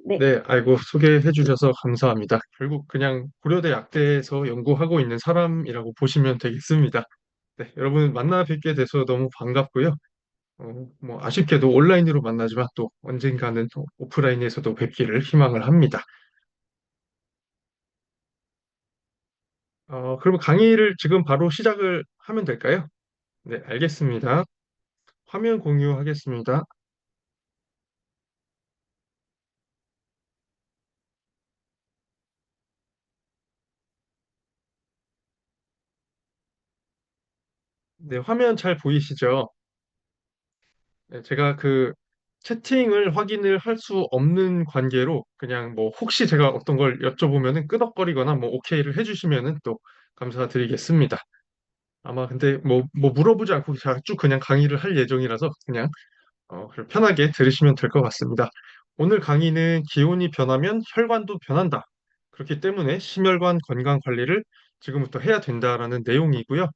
네. 네, 아이고, 소개해 주셔서 감사합니다. 결국 그냥 고려대 약대에서 연구하고 있는 사람이라고 보시면 되겠습니다. 네, 여러분 만나 뵙게 돼서 너무 반갑고요. 뭐 아쉽게도 온라인으로 만나지만 또 언젠가는 또 오프라인에서도 뵙기를 희망을 합니다. 그러면 강의를 지금 바로 시작을 하면 될까요? 네, 알겠습니다. 화면 공유하겠습니다. 네, 화면 잘 보이시죠? 네, 제가 그 채팅을 확인을 할 수 없는 관계로 그냥 뭐 혹시 제가 어떤 걸 여쭤보면은 끄덕거리거나 뭐 오케이를 해주시면은 또 감사드리겠습니다. 아마 근데 뭐 물어보지 않고 제가 쭉 그냥 강의를 할 예정이라서 그냥 그럼 편하게 들으시면 될 것 같습니다. 오늘 강의는 기온이 변하면 혈관도 변한다. 그렇기 때문에 심혈관 건강 관리를 지금부터 해야 된다라는 내용이고요.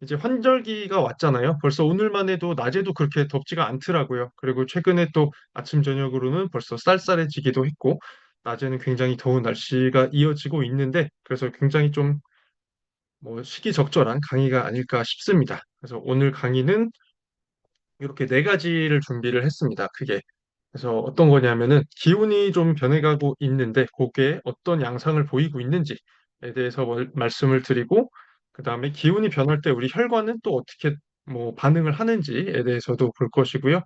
이제 환절기가 왔잖아요. 벌써 오늘만 해도 낮에도 그렇게 덥지가 않더라고요. 그리고 최근에 또 아침 저녁으로는 벌써 쌀쌀해지기도 했고, 낮에는 굉장히 더운 날씨가 이어지고 있는데, 그래서 굉장히 좀 뭐 시기적절한 강의가 아닐까 싶습니다. 그래서 오늘 강의는 이렇게 네 가지를 준비를 했습니다. 크게. 그래서 어떤 거냐면은 기온이 좀 변해가고 있는데 그게 어떤 양상을 보이고 있는지에 대해서 말씀을 드리고 그다음에 기온이 변할 때 우리 혈관은 또 어떻게 뭐 반응을 하는지에 대해서도 볼 것이고요.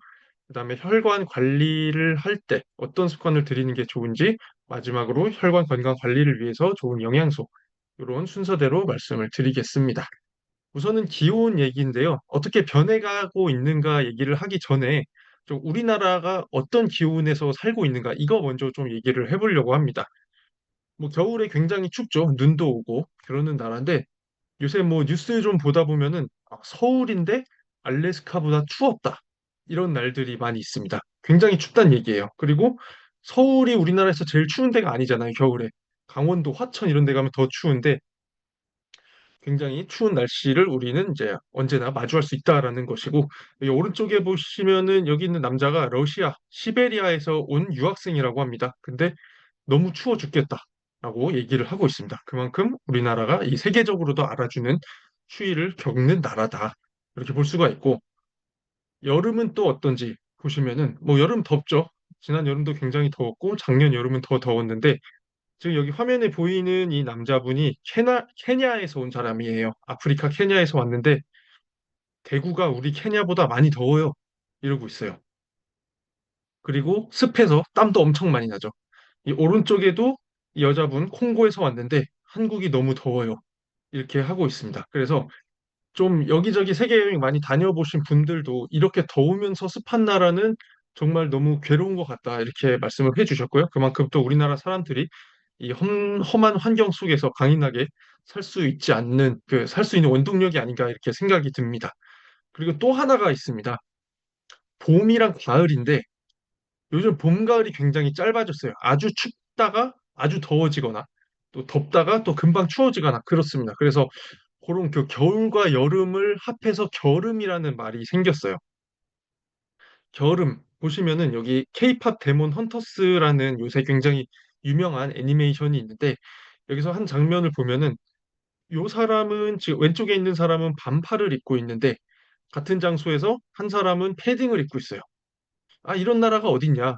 그다음에 혈관 관리를 할 때 어떤 습관을 들이는 게 좋은지 마지막으로 혈관 건강 관리를 위해서 좋은 영양소 이런 순서대로 말씀을 드리겠습니다. 우선은 기온 얘기인데요. 어떻게 변해가고 있는가 얘기를 하기 전에 좀 우리나라가 어떤 기온에서 살고 있는가 이거 먼저 좀 얘기를 해보려고 합니다. 뭐 겨울에 굉장히 춥죠. 눈도 오고 그러는 나라인데 요새 뭐 뉴스 좀 보다 보면은 서울인데 알래스카보다 추웠다. 이런 날들이 많이 있습니다. 굉장히 춥다는 얘기예요. 그리고 서울이 우리나라에서 제일 추운 데가 아니잖아요. 겨울에. 강원도, 화천 이런 데 가면 더 추운데 굉장히 추운 날씨를 우리는 이제 언제나 마주할 수 있다라는 것이고, 이 오른쪽에 보시면은 여기 있는 남자가 러시아, 시베리아에서 온 유학생이라고 합니다. 근데 너무 추워 죽겠다라고 얘기를 하고 있습니다. 그만큼 우리나라가 이 세계적으로도 알아주는 추위를 겪는 나라다. 이렇게 볼 수가 있고, 여름은 또 어떤지 보시면은, 뭐 여름 덥죠. 지난 여름도 굉장히 더웠고, 작년 여름은 더 더웠는데, 지금 여기 화면에 보이는 이 남자분이 케냐에서 온 사람이에요. 아프리카 케냐에서 왔는데 대구가 우리 케냐보다 많이 더워요. 이러고 있어요. 그리고 습해서 땀도 엄청 많이 나죠. 이 오른쪽에도 이 여자분 콩고에서 왔는데 한국이 너무 더워요. 이렇게 하고 있습니다. 그래서 좀 여기저기 세계 여행 많이 다녀보신 분들도 이렇게 더우면서 습한 나라는 정말 너무 괴로운 것 같다. 이렇게 말씀을 해주셨고요. 그만큼 또 우리나라 사람들이 이 험한 환경 속에서 강인하게 살 수 있지 않는 살 수 있는 원동력이 아닌가 이렇게 생각이 듭니다. 그리고 또 하나가 있습니다. 봄이랑 가을인데 요즘 봄, 가을이 굉장히 짧아졌어요. 아주 춥다가 아주 더워지거나 또 덥다가 또 금방 추워지거나 그렇습니다. 그래서 그런 그 겨울과 여름을 합해서 겨름이라는 말이 생겼어요. 겨름 보시면은 여기 K-팝 데몬 헌터스라는 요새 굉장히 유명한 애니메이션이 있는데 여기서 한 장면을 보면은 요 사람은 지금 왼쪽에 있는 사람은 반팔을 입고 있는데 같은 장소에서 한 사람은 패딩을 입고 있어요. 아, 이런 나라가 어딨냐?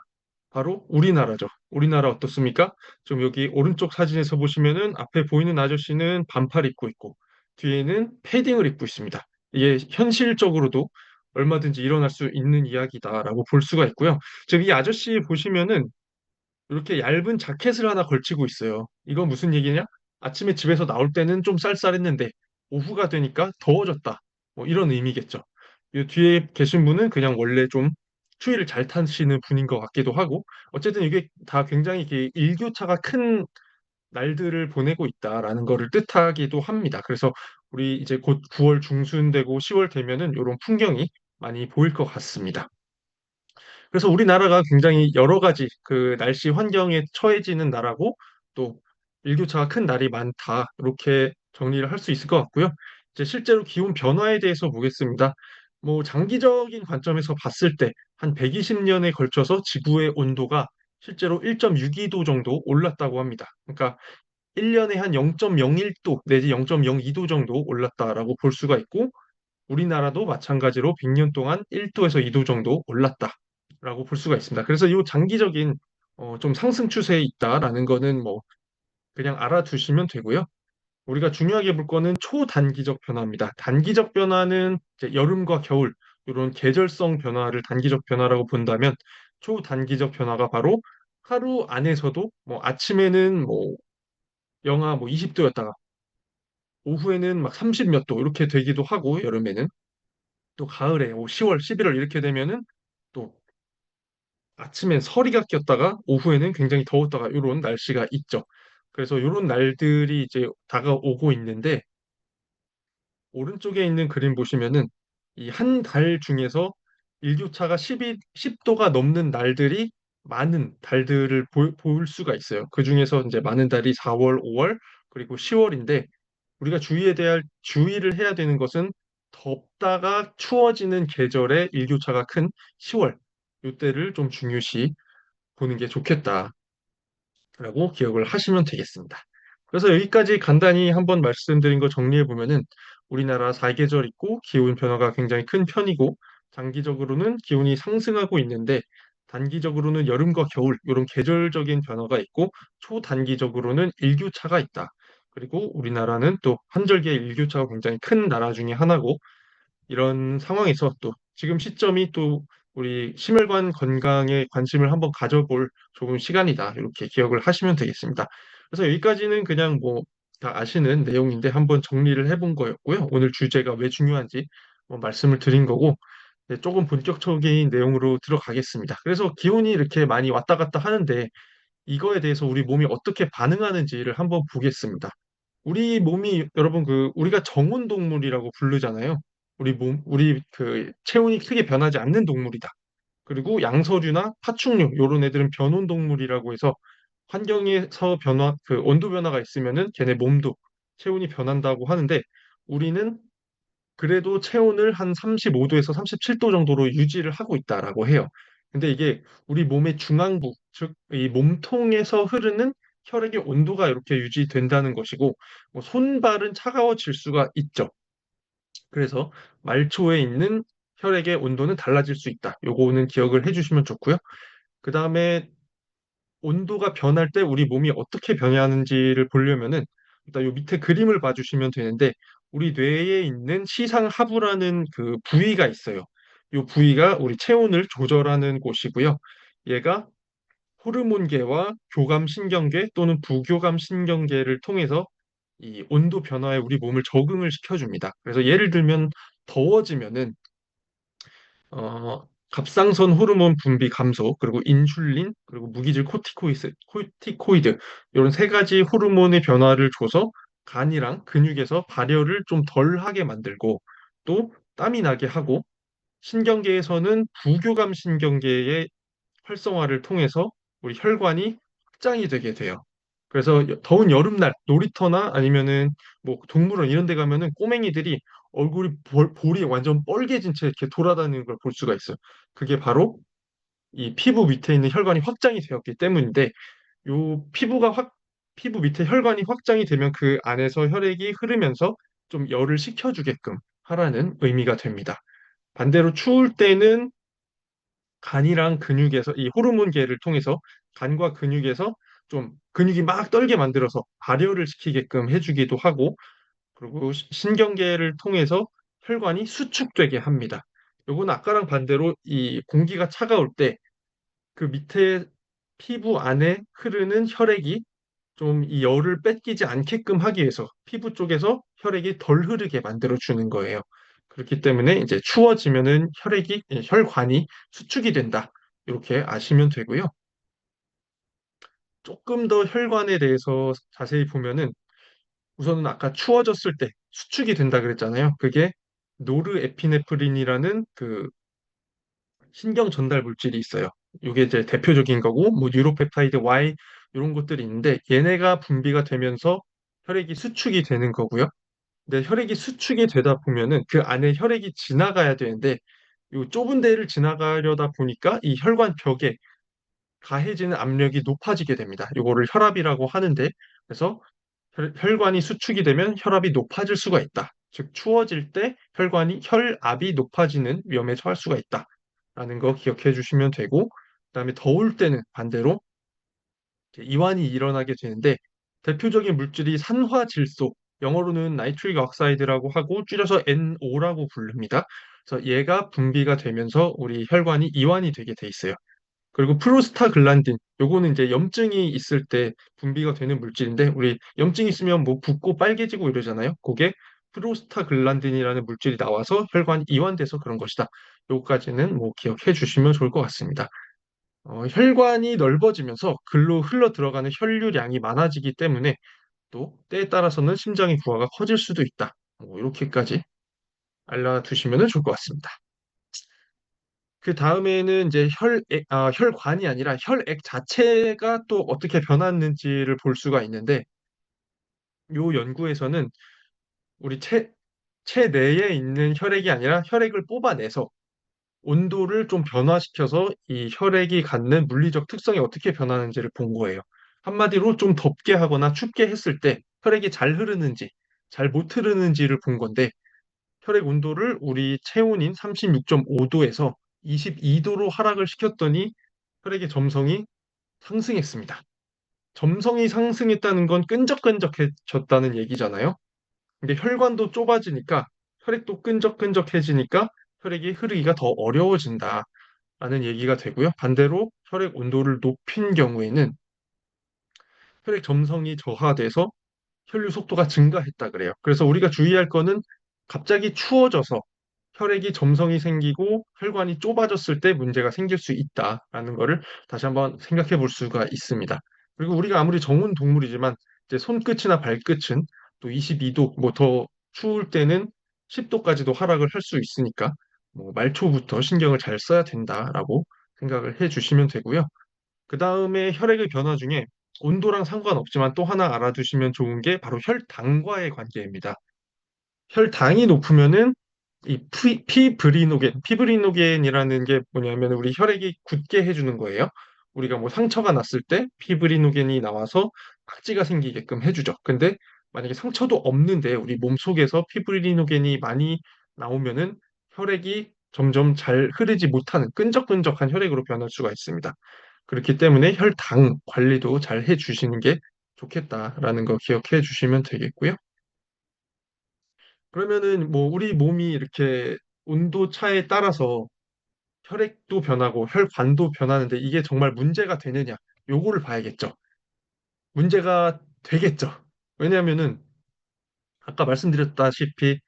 바로 우리나라죠. 우리나라 어떻습니까? 좀 여기 오른쪽 사진에서 보시면은 앞에 보이는 아저씨는 반팔 입고 있고 뒤에는 패딩을 입고 있습니다. 이게 현실적으로도 얼마든지 일어날 수 있는 이야기다라고 볼 수가 있고요. 지금 이 아저씨 보시면은 이렇게 얇은 자켓을 하나 걸치고 있어요. 이건 무슨 얘기냐? 아침에 집에서 나올 때는 좀 쌀쌀했는데 오후가 되니까 더워졌다. 뭐 이런 의미겠죠. 이 뒤에 계신 분은 그냥 원래 좀 추위를 잘 타시는 분인 것 같기도 하고 어쨌든 이게 다 굉장히 이게 일교차가 큰 날들을 보내고 있다라는 거를 뜻하기도 합니다. 그래서 우리 이제 곧 9월 중순 되고 10월 되면은 이런 풍경이 많이 보일 것 같습니다. 그래서 우리나라가 굉장히 여러 가지 그 날씨 환경에 처해지는 나라고 또 일교차가 큰 날이 많다. 이렇게 정리를 할 수 있을 것 같고요. 이제 실제로 기온 변화에 대해서 보겠습니다. 뭐 장기적인 관점에서 봤을 때 한 120년에 걸쳐서 지구의 온도가 실제로 1.62도 정도 올랐다고 합니다. 그러니까 1년에 한 0.01도 내지 0.02도 정도 올랐다라고 볼 수가 있고, 우리나라도 마찬가지로 100년 동안 1도에서 2도 정도 올랐다라고 볼 수가 있습니다. 그래서 이 장기적인 좀 상승 추세에 있다라는 거는 뭐 그냥 알아두시면 되고요. 우리가 중요하게 볼 거는 초단기적 변화입니다. 단기적 변화는 이제 여름과 겨울 이런 계절성 변화를 단기적 변화라고 본다면, 초단기적 변화가 바로 하루 안에서도 뭐 아침에는 뭐 영하 뭐 20도였다가 오후에는 막 30 몇 도 이렇게 되기도 하고, 여름에는 또 가을에 뭐 10월, 11월 이렇게 되면은 또 아침엔 서리가 꼈다가 오후에는 굉장히 더웠다가 이런 날씨가 있죠. 그래서 이런 날들이 이제 다가오고 있는데, 오른쪽에 있는 그림 보시면은 이 한 달 중에서 일교차가 10도가 넘는 날들이 많은 달들을 볼 수가 있어요. 그 중에서 이제 많은 달이 4월, 5월, 그리고 10월인데, 우리가 주의를 해야 되는 것은 덥다가 추워지는 계절의 일교차가 큰 10월, 이때를 좀 중요시 보는 게 좋겠다. 라고 기억을 하시면 되겠습니다. 그래서 여기까지 간단히 한번 말씀드린 거 정리해 보면은, 우리나라 사계절 있고 기온 변화가 굉장히 큰 편이고, 장기적으로는 기온이 상승하고 있는데, 단기적으로는 여름과 겨울 이런 계절적인 변화가 있고, 초단기적으로는 일교차가 있다. 그리고 우리나라는 또 한절기에 일교차가 굉장히 큰 나라 중에 하나고, 이런 상황에서 또 지금 시점이 또 우리 심혈관 건강에 관심을 한번 가져볼 좋은 시간이다. 이렇게 기억을 하시면 되겠습니다. 그래서 여기까지는 그냥 뭐 다 아시는 내용인데 한번 정리를 해본 거였고요. 오늘 주제가 왜 중요한지 뭐 말씀을 드린 거고, 네, 조금 본격적인 내용으로 들어가겠습니다. 그래서 기온이 이렇게 많이 왔다 갔다 하는데, 이거에 대해서 우리 몸이 어떻게 반응하는지를 한번 보겠습니다. 우리 몸이, 여러분, 우리가 정온 동물이라고 부르잖아요. 우리 그 체온이 크게 변하지 않는 동물이다. 그리고 양서류나 파충류 요런 애들은 변온 동물이라고 해서, 환경에서 온도 변화가 있으면은 걔네 몸도 체온이 변한다고 하는데, 우리는 그래도 체온을 한 35도에서 37도 정도로 유지를 하고 있다라고 해요. 근데 이게 우리 몸의 중앙부, 즉 이 몸통에서 흐르는 혈액의 온도가 이렇게 유지된다는 것이고, 뭐 손발은 차가워질 수가 있죠. 그래서 말초에 있는 혈액의 온도는 달라질 수 있다. 요거는 기억을 해주시면 좋고요. 그 다음에 온도가 변할 때 우리 몸이 어떻게 변하는지를 보려면은, 일단 요 밑에 그림을 봐주시면 되는데, 우리 뇌에 있는 시상하부라는 그 부위가 있어요. 요 부위가 우리 체온을 조절하는 곳이고요. 얘가 호르몬계와 교감신경계 또는 부교감신경계를 통해서 이 온도 변화에 우리 몸을 적응을 시켜줍니다. 그래서 예를 들면 더워지면은 갑상선 호르몬 분비 감소, 그리고 인슐린, 그리고 무기질 코티코이드 이런 세 가지 호르몬의 변화를 줘서 간이랑 근육에서 발열을 좀 덜하게 만들고, 또 땀이 나게 하고, 신경계에서는 부교감 신경계의 활성화를 통해서 우리 혈관이 확장이 되게 돼요. 그래서 더운 여름날 놀이터나 아니면은 뭐 동물원 이런 데 가면은 꼬맹이들이 얼굴이 볼이 완전 뻘개진 채 이렇게 돌아다니는 걸 볼 수가 있어요. 그게 바로 이 피부 밑에 있는 혈관이 확장이 되었기 때문인데, 요 피부 밑에 혈관이 확장이 되면 그 안에서 혈액이 흐르면서 좀 열을 식혀주게끔 하라는 의미가 됩니다. 반대로 추울 때는 간이랑 근육에서 이 호르몬계를 통해서 간과 근육에서 좀 근육이 막 떨게 만들어서 발열을 시키게끔 해주기도 하고, 그리고 신경계를 통해서 혈관이 수축되게 합니다. 요건 아까랑 반대로 이 공기가 차가울 때 그 밑에 피부 안에 흐르는 혈액이 좀 이 열을 뺏기지 않게끔 하기 위해서 피부 쪽에서 혈액이 덜 흐르게 만들어 주는 거예요. 그렇기 때문에 이제 추워지면은 혈관이 수축이 된다. 이렇게 아시면 되고요. 조금 더 혈관에 대해서 자세히 보면은, 우선은 아까 추워졌을 때 수축이 된다 그랬잖아요. 그게 노르에피네프린이라는 그 신경 전달 물질이 있어요. 이게 이제 대표적인 거고, 뭐 뉴로펩타이드 Y 이런 것들이 있는데, 얘네가 분비가 되면서 혈액이 수축이 되는 거고요. 근데 혈액이 수축이 되다 보면은 그 안에 혈액이 지나가야 되는데, 이 좁은 데를 지나가려다 보니까 이 혈관 벽에 가해지는 압력이 높아지게 됩니다. 이거를 혈압이라고 하는데, 그래서 혈관이 수축이 되면 혈압이 높아질 수가 있다. 즉 추워질 때 혈압이 높아지는 위험에 처할 수가 있다라는 거 기억해 주시면 되고, 그다음에 더울 때는 반대로 이제 이완이 일어나게 되는데, 대표적인 물질이 산화질소, 영어로는 나이트릭 억사이드라고 하고 줄여서 NO라고 부릅니다. 그래서 얘가 분비가 되면서 우리 혈관이 이완이 되게 돼 있어요. 그리고 프로스타글란딘, 요거는 이제 염증이 있을 때 분비가 되는 물질인데, 우리 염증 있으면 뭐 붓고 빨개지고 이러잖아요. 그게 프로스타글란딘이라는 물질이 나와서 혈관이 이완돼서 그런 것이다. 요거까지는 뭐 기억해 주시면 좋을 것 같습니다. 혈관이 넓어지면서 글로 흘러 들어가는 혈류량이 많아지기 때문에 또 때에 따라서는 심장의 부하가 커질 수도 있다. 뭐 이렇게까지 알려두시면 좋을 것 같습니다. 그 다음에는 이제 혈관이 아니라 혈액 자체가 또 어떻게 변했는지를 볼 수가 있는데, 요 연구에서는 우리 체내에 있는 혈액이 아니라 혈액을 뽑아내서 온도를 좀 변화시켜서 이 혈액이 갖는 물리적 특성이 어떻게 변하는지를 본 거예요. 한마디로 좀 덥게 하거나 춥게 했을 때 혈액이 잘 흐르는지, 잘 못 흐르는지를 본 건데, 혈액 온도를 우리 체온인 36.5도에서 22도로 하락을 시켰더니 혈액의 점성이 상승했습니다. 점성이 상승했다는 건 끈적끈적해졌다는 얘기잖아요. 근데 혈관도 좁아지니까 혈액도 끈적끈적해지니까 혈액이 흐르기가 더 어려워진다라는 얘기가 되고요. 반대로 혈액 온도를 높인 경우에는 혈액 점성이 저하돼서 혈류 속도가 증가했다 그래요. 그래서 우리가 주의할 거는 갑자기 추워져서 혈액이 점성이 생기고 혈관이 좁아졌을 때 문제가 생길 수 있다라는 거를 다시 한번 생각해 볼 수가 있습니다. 그리고 우리가 아무리 정온 동물이지만 이제 손끝이나 발끝은 또 22도, 뭐 더 추울 때는 10도까지도 하락을 할 수 있으니까 뭐 말초부터 신경을 잘 써야 된다라고 생각을 해 주시면 되고요. 그 다음에 혈액의 변화 중에 온도랑 상관없지만 또 하나 알아두시면 좋은 게 바로 혈당과의 관계입니다. 혈당이 높으면은 이 피브리노겐이라는 게 뭐냐면 우리 혈액이 굳게 해주는 거예요. 우리가 뭐 상처가 났을 때 피브리노겐이 나와서 각지가 생기게끔 해주죠. 근데 만약에 상처도 없는데 우리 몸속에서 피브리노겐이 많이 나오면은 혈액이 점점 잘 흐르지 못하는 끈적끈적한 혈액으로 변할 수가 있습니다. 그렇기 때문에 혈당 관리도 잘 해주시는 게 좋겠다라는 거 기억해 주시면 되겠고요. 그러면은 뭐 우리 몸이 이렇게 온도 차에 따라서 혈액도 변하고 혈관도 변하는데 이게 정말 문제가 되느냐? 요거를 봐야겠죠. 문제가 되겠죠. 왜냐하면은 아까 말씀드렸다시피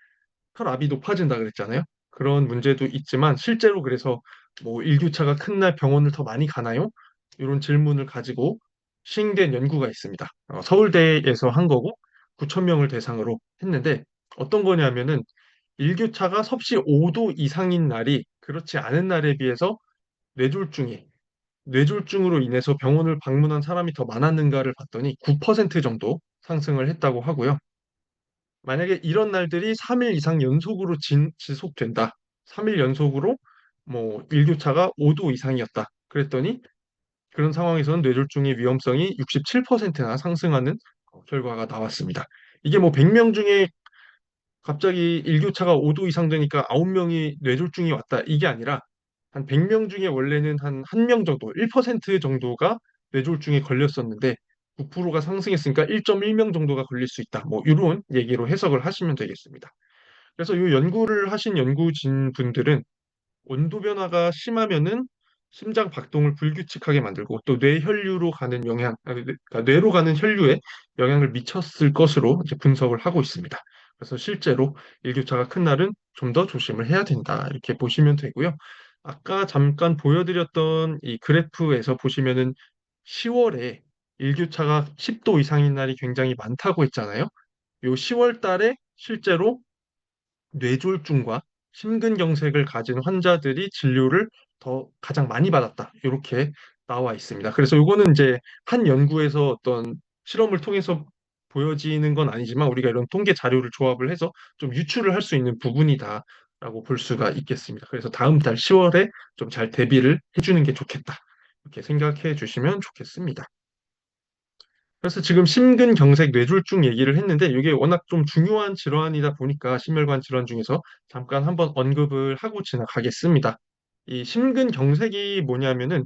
혈압이 높아진다 그랬잖아요. 그런 문제도 있지만 실제로 그래서 뭐 일교차가 큰 날 병원을 더 많이 가나요? 이런 질문을 가지고 시행된 연구가 있습니다. 서울대에서 한 거고 9천 명을 대상으로 했는데 어떤 거냐면은 일교차가 섭씨 5도 이상인 날이 그렇지 않은 날에 비해서 뇌졸중이 뇌졸중으로 인해서 병원을 방문한 사람이 더 많았는가를 봤더니 9% 정도 상승을 했다고 하고요. 만약에 이런 날들이 3일 이상 연속으로 지속된다. 3일 연속으로 뭐 일교차가 5도 이상이었다. 그랬더니 그런 상황에서는 뇌졸중의 위험성이 67%나 상승하는 결과가 나왔습니다. 이게 뭐 100명 중에 갑자기 일교차가 5도 이상 되니까 9명이 뇌졸중이 왔다. 이게 아니라 한 100명 중에 원래는 한 1명 정도, 1% 정도가 뇌졸중에 걸렸었는데 9%가 상승했으니까 1.1명 정도가 걸릴 수 있다. 뭐 이런 얘기로 해석을 하시면 되겠습니다. 그래서 이 연구를 하신 연구진 분들은 온도 변화가 심하면은 심장 박동을 불규칙하게 만들고 또 뇌혈류로 가는 그러니까 뇌로 가는 혈류에 영향을 미쳤을 것으로 이제 분석을 하고 있습니다. 그래서 실제로 일교차가 큰 날은 좀 더 조심을 해야 된다. 이렇게 보시면 되고요. 아까 잠깐 보여드렸던 이 그래프에서 보시면은 10월에 일교차가 10도 이상인 날이 굉장히 많다고 했잖아요. 요 10월 달에 실제로 뇌졸중과 심근경색을 가진 환자들이 진료를 더 가장 많이 받았다. 이렇게 나와 있습니다. 그래서 이거는 이제 한 연구에서 어떤 실험을 통해서 보여지는 건 아니지만 우리가 이런 통계 자료를 조합을 해서 좀 유추를 할 수 있는 부분이다라고 볼 수가 있겠습니다. 그래서 다음 달 10월에 좀 잘 대비를 해주는 게 좋겠다. 그렇게 생각해 주시면 좋겠습니다. 그래서 지금 심근경색 뇌졸중 얘기를 했는데 이게 워낙 좀 중요한 질환이다 보니까 심혈관 질환 중에서 잠깐 한번 언급을 하고 지나가겠습니다. 이 심근경색이 뭐냐면은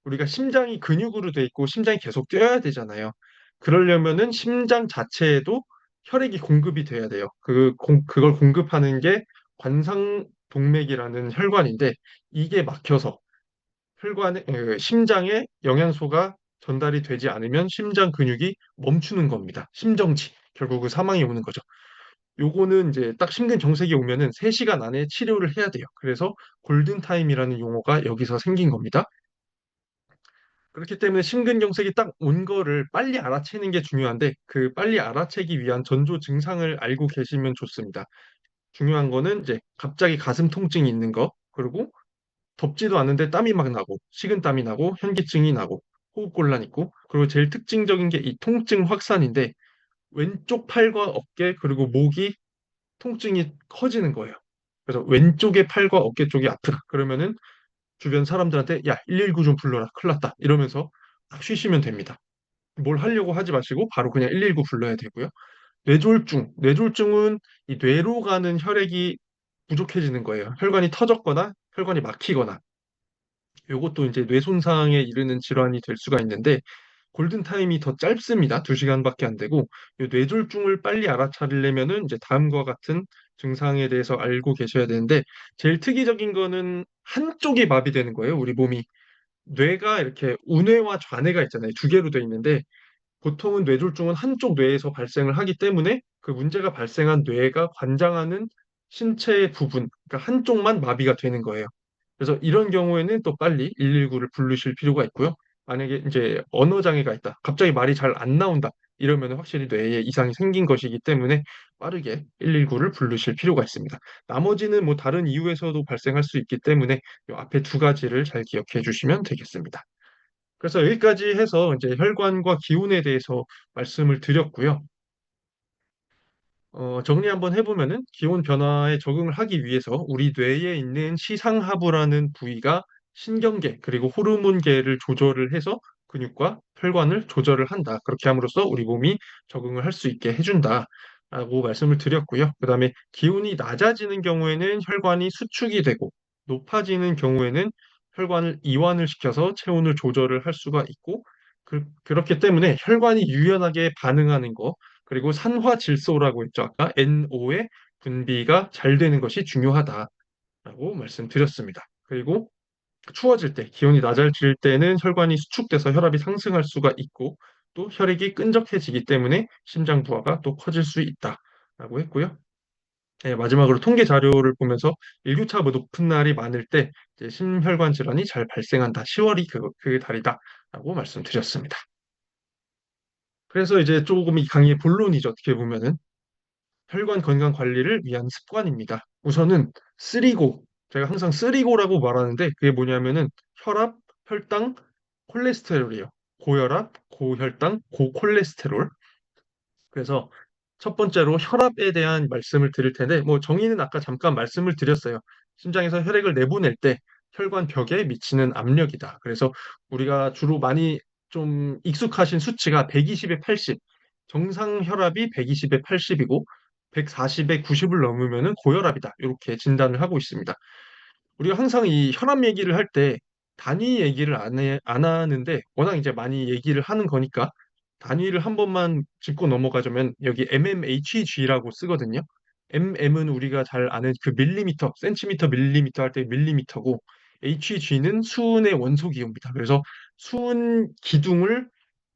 우리가 심장이 근육으로 돼 있고 심장이 계속 뛰어야 되잖아요. 그러려면은 심장 자체에도 혈액이 공급이 돼야 돼요. 그걸 공급하는 게 관상동맥이라는 혈관인데 이게 막혀서 심장에 영양소가 전달이 되지 않으면 심장 근육이 멈추는 겁니다. 심정지. 결국 그 사망이 오는 거죠. 요거는 이제 딱 심근경색이 오면은 3시간 안에 치료를 해야 돼요. 그래서 골든타임이라는 용어가 여기서 생긴 겁니다. 그렇기 때문에 심근경색이 딱 온 거를 빨리 알아채는 게 중요한데 그 빨리 알아채기 위한 전조 증상을 알고 계시면 좋습니다. 중요한 거는 이제 갑자기 가슴 통증이 있는 거, 그리고 덥지도 않은데 땀이 막 나고, 식은땀이 나고, 현기증이 나고, 호흡곤란 있고, 그리고 제일 특징적인 게 이 통증 확산인데 왼쪽 팔과 어깨 그리고 목이 통증이 커지는 거예요. 그래서 왼쪽의 팔과 어깨 쪽이 아프다. 그러면은 주변 사람들한테 야, 119 좀 불러라. 큰일 났다. 이러면서 딱 쉬시면 됩니다. 뭘 하려고 하지 마시고 바로 그냥 119 불러야 되고요. 뇌졸중은 이 뇌로 가는 혈액이 부족해지는 거예요. 혈관이 터졌거나 혈관이 막히거나 요것도 이제 뇌 손상에 이르는 질환이 될 수가 있는데 골든타임이 더 짧습니다. 2시간밖에 안 되고 요 뇌졸중을 빨리 알아차리려면은 이제 다음과 같은 증상에 대해서 알고 계셔야 되는데 제일 특이적인 거는 한쪽이 마비되는 거예요. 우리 몸이 뇌가 이렇게 우뇌와 좌뇌가 있잖아요. 두 개로 돼 있는데 보통은 뇌졸중은 한쪽 뇌에서 발생을 하기 때문에 그 문제가 발생한 뇌가 관장하는 신체의 부분, 그러니까 한쪽만 마비가 되는 거예요. 그래서 이런 경우에는 또 빨리 119를 부르실 필요가 있고요. 만약에 이제 언어 장애가 있다, 갑자기 말이 잘 안 나온다, 이러면 확실히 뇌에 이상이 생긴 것이기 때문에 빠르게 119를 부르실 필요가 있습니다. 나머지는 뭐 다른 이유에서도 발생할 수 있기 때문에 이 앞에 두 가지를 잘 기억해 주시면 되겠습니다. 그래서 여기까지 해서 이제 혈관과 기운에 대해서 말씀을 드렸고요. 정리 한번 해보면은 기온 변화에 적응을 하기 위해서 우리 뇌에 있는 시상하부라는 부위가 신경계 그리고 호르몬계를 조절을 해서 근육과 혈관을 조절을 한다. 그렇게 함으로써 우리 몸이 적응을 할 수 있게 해준다라고 말씀을 드렸고요. 그다음에 기온이 낮아지는 경우에는 혈관이 수축이 되고 높아지는 경우에는 혈관을 이완을 시켜서 체온을 조절을 할 수가 있고 그렇기 때문에 혈관이 유연하게 반응하는 거 그리고 산화 질소라고 했죠. 아까 NO의 분비가 잘 되는 것이 중요하다라고 말씀드렸습니다. 그리고 추워질 때, 기온이 낮아질 때는 혈관이 수축돼서 혈압이 상승할 수가 있고 또 혈액이 끈적해지기 때문에 심장 부하가 또 커질 수 있다라고 했고요. 네, 마지막으로 통계 자료를 보면서 일교차가 높은 날이 많을 때 이제 심혈관 질환이 잘 발생한다. 10월이 그 달이다라고 말씀드렸습니다. 그래서 이제 조금 이 강의의 본론이죠. 어떻게 보면은 혈관 건강 관리를 위한 습관입니다. 우선은 쓰리고, 제가 항상 쓰리고라고 말하는데 그게 뭐냐면은 혈압, 혈당, 콜레스테롤이에요. 고혈압, 고혈당, 고콜레스테롤. 그래서 첫 번째로 혈압에 대한 말씀을 드릴 텐데 뭐 정의는 아까 잠깐 말씀을 드렸어요. 심장에서 혈액을 내보낼 때 혈관 벽에 미치는 압력이다. 그래서 우리가 주로 많이 좀 익숙하신 수치가 120에 80, 정상 혈압이 120에 80이고 140에 90을 넘으면은 고혈압이다. 이렇게 진단을 하고 있습니다. 우리가 항상 이 혈압 얘기를 할 때 단위 얘기를 안 하는데 워낙 이제 많이 얘기를 하는 거니까 단위를 한 번만 짚고 넘어가자면 여기 mmHg라고 쓰거든요. mm은 우리가 잘 아는 그 밀리미터, 센티미터, 밀리미터 할 때 밀리미터고 Hg는 수은의 원소 기호입니다. 그래서 수은 기둥을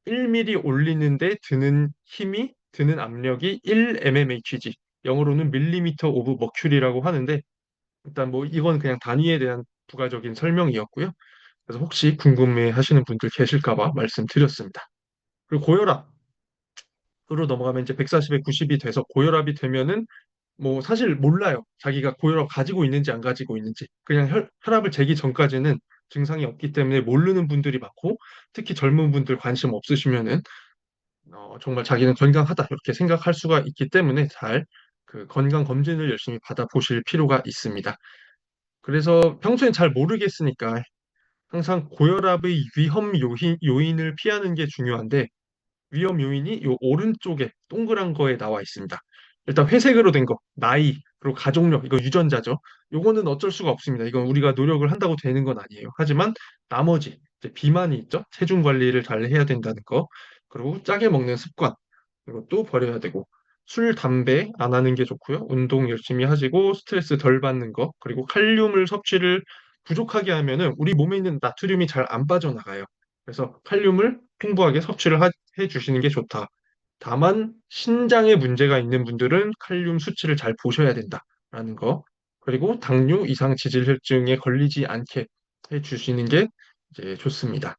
1mm 올리는데 드는 압력이 1 mmHg. 영어로는 밀리미터 오브 머큐리라고 하는데 일단 뭐 이건 그냥 단위에 대한 부가적인 설명이었고요. 그래서 혹시 궁금해 하시는 분들 계실까 봐 말씀드렸습니다. 그리고 고혈압으로 넘어가면 이제 140에 90이 돼서 고혈압이 되면은 뭐 사실 몰라요. 자기가 고혈압 가지고 있는지 안 가지고 있는지. 그냥 혈압을 재기 전까지는 증상이 없기 때문에 모르는 분들이 많고 특히 젊은 분들 관심 없으시면은 정말 자기는 건강하다 이렇게 생각할 수가 있기 때문에 잘 그 건강 검진을 열심히 받아보실 필요가 있습니다. 그래서 평소엔 잘 모르겠으니까 항상 고혈압의 위험 요인을 피하는 게 중요한데 위험 요인이 요 오른쪽에 동그란 거에 나와 있습니다. 일단 회색으로 된 거, 나이, 그리고 가족력, 이거 유전자죠. 요거는 어쩔 수가 없습니다. 이건 우리가 노력을 한다고 되는 건 아니에요. 하지만 나머지 이제 비만이 있죠. 체중 관리를 잘 해야 된다는 거, 그리고 짜게 먹는 습관, 이것도 버려야 되고 술, 담배 안 하는 게 좋고요. 운동 열심히 하시고 스트레스 덜 받는 거, 그리고 칼륨을 섭취를 부족하게 하면은 우리 몸에 있는 나트륨이 잘 안 빠져나가요. 그래서 칼륨을 풍부하게 해주시는 게 좋다. 다만 신장에 문제가 있는 분들은 칼륨 수치를 잘 보셔야 된다라는 거. 그리고 당뇨 이상 지질혈증에 걸리지 않게 해주시는 게 이제 좋습니다.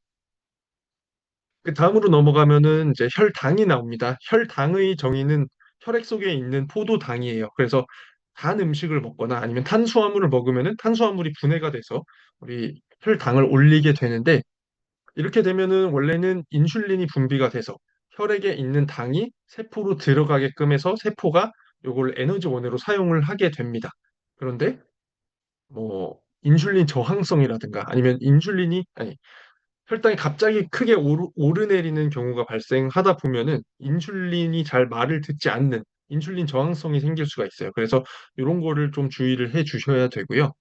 그 다음으로 넘어가면은 이제 혈당이 나옵니다. 혈당의 정의는 혈액 속에 있는 포도당이에요. 그래서 단 음식을 먹거나 아니면 탄수화물을 먹으면은 탄수화물이 분해가 돼서 우리 혈당을 올리게 되는데 이렇게 되면은 원래는 인슐린이 분비가 돼서 혈액에 있는 당이 세포로 들어가게끔 해서 세포가 요걸 에너지원으로 사용을 하게 됩니다. 그런데 뭐 인슐린 저항성이라든가 아니면 혈당이 갑자기 크게 오르내리는 경우가 발생하다 보면은 인슐린이 잘 말을 듣지 않는 인슐린 저항성이 생길 수가 있어요. 그래서 이런 거를 좀 주의를 해 주셔야 되고요.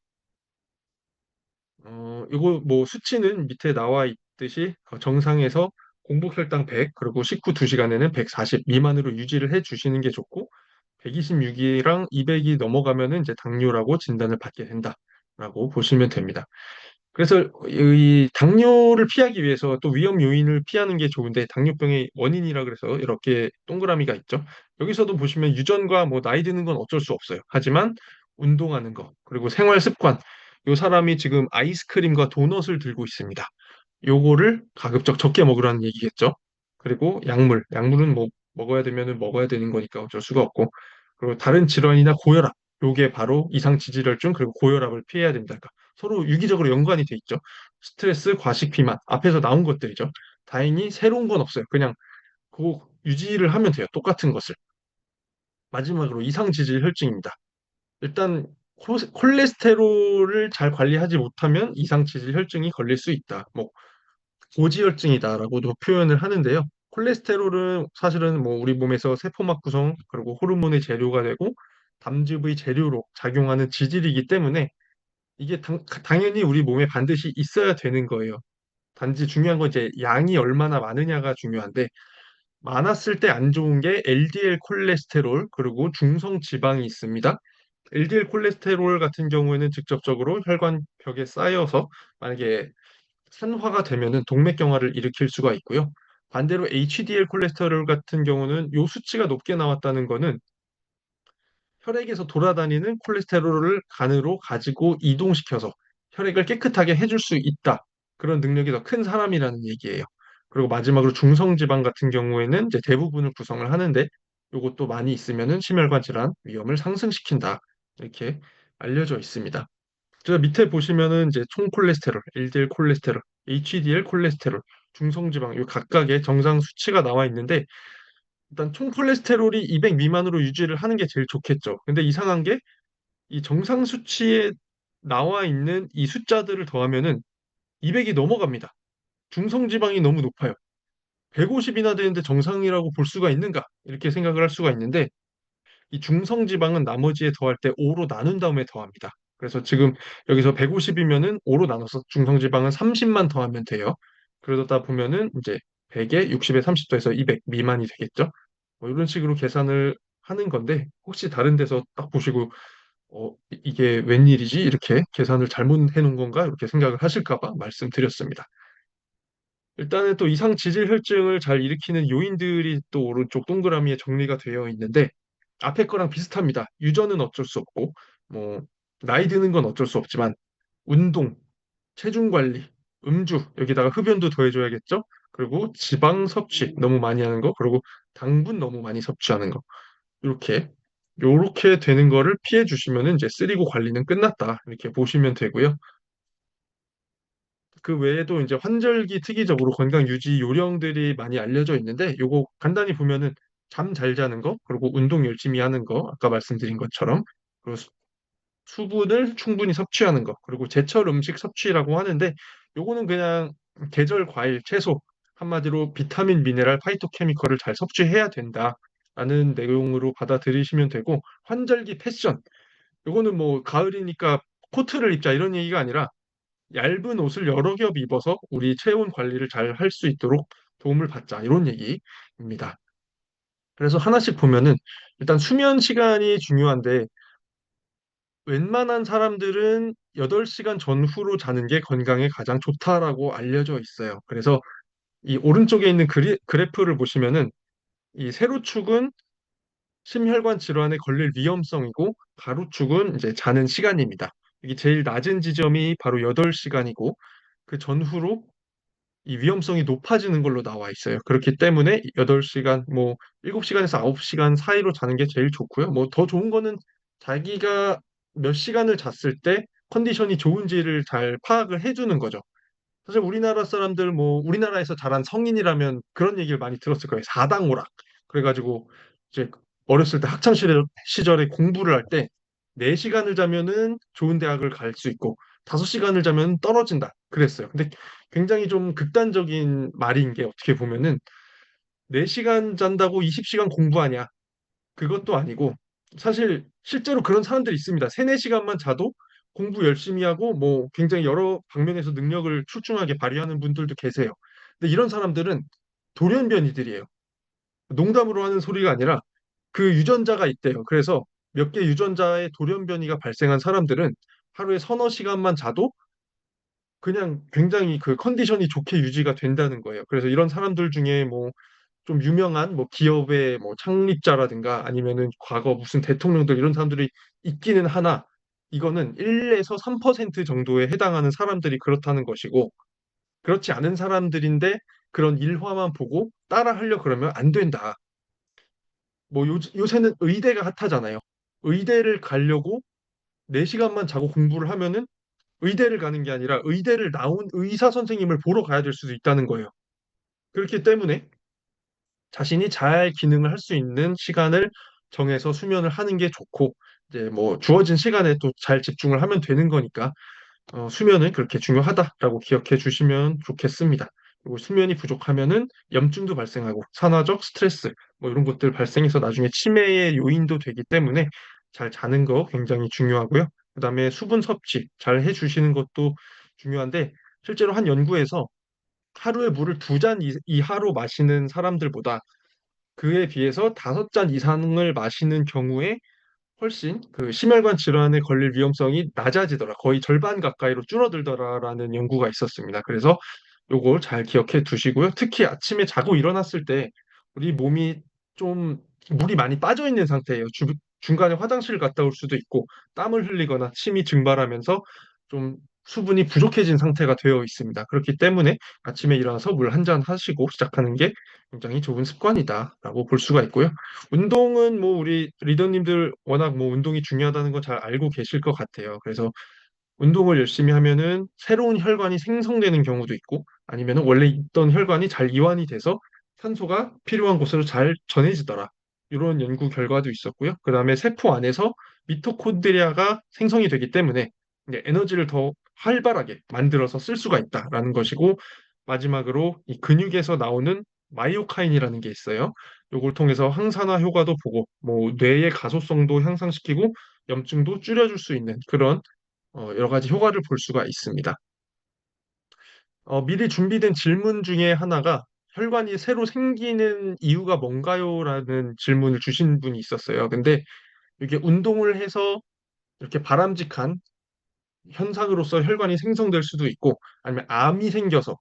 이거 뭐 수치는 밑에 나와 있듯이 정상에서 공복 혈당 100, 그리고 식후 2시간에는 140 미만으로 유지를 해 주시는 게 좋고 126이랑 200이 넘어가면은 이제 당뇨라고 진단을 받게 된다라고 보시면 됩니다. 그래서 이 당뇨를 피하기 위해서 또 위험 요인을 피하는 게 좋은데 당뇨병의 원인이라 그래서 이렇게 동그라미가 있죠. 여기서도 보시면 유전과 뭐 나이 드는 건 어쩔 수 없어요. 하지만 운동하는 거, 그리고 생활 습관. 요 사람이 지금 아이스크림과 도넛을 들고 있습니다. 요거를 가급적 적게 먹으라는 얘기겠죠. 그리고 약물은 뭐 먹어야 되면은 먹어야 되는 거니까 어쩔 수가 없고. 그리고 다른 질환이나 고혈압. 요게 바로 이상 지질혈증 그리고 고혈압을 피해야 됩니다. 그러니까 서로 유기적으로 연관이 돼 있죠. 스트레스, 과식, 비만 앞에서 나온 것들이죠. 다행히 새로운 건 없어요. 그냥 그거 유지를 하면 돼요. 똑같은 것을. 마지막으로 이상지질 혈증입니다. 일단 콜레스테롤을 잘 관리하지 못하면 이상지질 혈증이 걸릴 수 있다. 뭐 고지혈증이다라고도 표현을 하는데요. 콜레스테롤은 사실은 뭐 우리 몸에서 세포막 구성 그리고 호르몬의 재료가 되고 담즙의 재료로 작용하는 지질이기 때문에 이게 당연히 우리 몸에 반드시 있어야 되는 거예요. 단지 중요한 건 이제 양이 얼마나 많으냐가 중요한데 많았을 때 안 좋은 게 LDL 콜레스테롤 그리고 중성 지방이 있습니다. LDL 콜레스테롤 같은 경우에는 직접적으로 혈관벽에 쌓여서 만약에 산화가 되면은 동맥경화를 일으킬 수가 있고요. 반대로 HDL 콜레스테롤 같은 경우는 요 수치가 높게 나왔다는 거는 혈액에서 돌아다니는 콜레스테롤을 간으로 가지고 이동시켜서 혈액을 깨끗하게 해줄 수 있다. 그런 능력이 더 큰 사람이라는 얘기예요. 그리고 마지막으로 중성지방 같은 경우에는 이제 대부분을 구성을 하는데 이것도 많이 있으면은 심혈관 질환 위험을 상승시킨다. 이렇게 알려져 있습니다. 저 밑에 보시면은 이제 총 콜레스테롤, LDL 콜레스테롤, HDL 콜레스테롤, 중성지방 이 각각의 정상 수치가 나와 있는데 일단 총 콜레스테롤이 200 미만으로 유지를 하는 게 제일 좋겠죠. 근데 이상한 게 이 정상 수치에 나와 있는 이 숫자들을 더하면은 200이 넘어갑니다. 중성 지방이 너무 높아요. 150이나 되는데 정상이라고 볼 수가 있는가? 이렇게 생각을 할 수가 있는데 이 중성 지방은 나머지에 더할 때 5로 나눈 다음에 더합니다. 그래서 지금 여기서 150이면은 5로 나눠서 중성 지방은 30만 더하면 돼요. 그러다 보면은 이제 100에 60에 30 더해서 200 미만이 되겠죠. 뭐 이런 식으로 계산을 하는 건데 혹시 다른 데서 딱 보시고 이게 웬일이지? 이렇게 계산을 잘못 해놓은 건가? 이렇게 생각을 하실까 봐 말씀드렸습니다. 일단은 또 이상 지질 혈증을 잘 일으키는 요인들이 또 오른쪽 동그라미에 정리가 되어 있는데 앞에 거랑 비슷합니다. 유전은 어쩔 수 없고 뭐 나이 드는 건 어쩔 수 없지만 운동, 체중 관리, 음주 여기다가 흡연도 더해줘야겠죠? 그리고 지방 섭취 너무 많이 하는 거 그리고 당분 너무 많이 섭취하는 거 이렇게 요렇게 되는 거를 피해 주시면은 이제 쓰리고 관리는 끝났다. 이렇게 보시면 되고요. 그 외에도 이제 환절기 특이적으로 건강 유지 요령들이 많이 알려져 있는데 요거 간단히 보면은 잠 잘 자는 거, 그리고 운동 열심히 하는 거, 아까 말씀드린 것처럼 그리고 수분을 충분히 섭취하는 거, 그리고 제철 음식 섭취라고 하는데 요거는 그냥 계절 과일, 채소, 한마디로 비타민, 미네랄, 파이토케미컬을 잘 섭취해야 된다라는 내용으로 받아들이시면 되고, 환절기 패션, 요거는 뭐 가을이니까 코트를 입자 이런 얘기가 아니라 얇은 옷을 여러 겹 입어서 우리 체온 관리를 잘 할 수 있도록 도움을 받자 이런 얘기입니다. 그래서 하나씩 보면은 일단 수면 시간이 중요한데 웬만한 사람들은 8시간 전후로 자는 게 건강에 가장 좋다라고 알려져 있어요. 그래서 이 오른쪽에 있는 그래프를 보시면은 이 세로축은 심혈관 질환에 걸릴 위험성이고 가로축은 이제 자는 시간입니다. 이게 제일 낮은 지점이 바로 8시간이고 그 전후로 이 위험성이 높아지는 걸로 나와 있어요. 그렇기 때문에 8시간, 뭐 7시간에서 9시간 사이로 자는 게 제일 좋고요. 뭐 더 좋은 거는 자기가 몇 시간을 잤을 때 컨디션이 좋은지를 잘 파악을 해주는 거죠. 사실 우리나라 사람들 뭐 우리나라에서 자란 성인이라면 그런 얘기를 많이 들었을 거예요. 사당오락. 그래가지고 이제 어렸을 때 시절에 공부를 할 때 4시간을 자면은 좋은 대학을 갈 수 있고 5시간을 자면 떨어진다. 그랬어요. 근데 굉장히 좀 극단적인 말인 게 어떻게 보면은 4시간 잔다고 20시간 공부하냐? 그것도 아니고 사실 실제로 그런 사람들이 있습니다. 3, 4시간만 자도 공부 열심히 하고 뭐 굉장히 여러 방면에서 능력을 출중하게 발휘하는 분들도 계세요. 근데 이런 사람들은 돌연변이들이에요. 농담으로 하는 소리가 아니라 그 유전자가 있대요. 그래서 몇 개 유전자의 돌연변이가 발생한 사람들은 하루에 서너 시간만 자도 그냥 굉장히 그 컨디션이 좋게 유지가 된다는 거예요. 그래서 이런 사람들 중에 뭐 좀 유명한 뭐 기업의 뭐 창립자라든가 아니면은 과거 무슨 대통령들 이런 사람들이 있기는 하나 이거는 1에서 3% 정도에 해당하는 사람들이 그렇다는 것이고 그렇지 않은 사람들인데 그런 일화만 보고 따라 하려 그러면 안 된다. 뭐 요새는 의대가 핫하잖아요. 의대를 가려고 4시간만 자고 공부를 하면은 의대를 가는 게 아니라 의대를 나온 의사 선생님을 보러 가야 될 수도 있다는 거예요. 그렇기 때문에 자신이 잘 기능을 할 수 있는 시간을 정해서 수면을 하는 게 좋고, 이제 뭐 주어진 시간에 또 잘 집중을 하면 되는 거니까, 수면은 그렇게 중요하다라고 기억해 주시면 좋겠습니다. 그리고 수면이 부족하면은 염증도 발생하고, 산화적 스트레스, 뭐 이런 것들 발생해서 나중에 치매의 요인도 되기 때문에 잘 자는 거 굉장히 중요하고요. 그다음에 수분 섭취 잘 해주시는 것도 중요한데, 실제로 한 연구에서 하루에 물을 2잔 이하로 마시는 사람들보다 그에 비해서 5잔 이상을 마시는 경우에 훨씬 그 심혈관 질환에 걸릴 위험성이 낮아지더라. 거의 절반 가까이로 줄어들더라라는 연구가 있었습니다. 그래서 요걸 잘 기억해 두시고요. 특히 아침에 자고 일어났을 때 우리 몸이 좀 물이 많이 빠져 있는 상태예요. 중간에 화장실 갔다 올 수도 있고 땀을 흘리거나 침이 증발하면서 좀 수분이 부족해진 상태가 되어 있습니다. 그렇기 때문에 아침에 일어나서 물 한 잔 하시고 시작하는 게 굉장히 좋은 습관이다라고 볼 수가 있고요. 운동은 뭐 우리 리더님들 워낙 뭐 운동이 중요하다는 거 잘 알고 계실 것 같아요. 그래서 운동을 열심히 하면은 새로운 혈관이 생성되는 경우도 있고 아니면은 원래 있던 혈관이 잘 이완이 돼서 산소가 필요한 곳으로 잘 전해지더라. 이런 연구 결과도 있었고요. 그다음에 세포 안에서 미토콘드리아가 생성이 되기 때문에 이제 에너지를 더 활발하게 만들어서 쓸 수가 있다라는 것이고 마지막으로 이 근육에서 나오는 마이오카인이라는 게 있어요. 요걸 통해서 항산화 효과도 보고 뭐 뇌의 가소성도 향상시키고 염증도 줄여줄 수 있는 그런 여러 가지 효과를 볼 수가 있습니다. 미리 준비된 질문 중에 하나가 혈관이 새로 생기는 이유가 뭔가요? 라는 질문을 주신 분이 있었어요. 근데 이게 운동을 해서 이렇게 바람직한 현상으로서 혈관이 생성될 수도 있고 아니면 암이 생겨서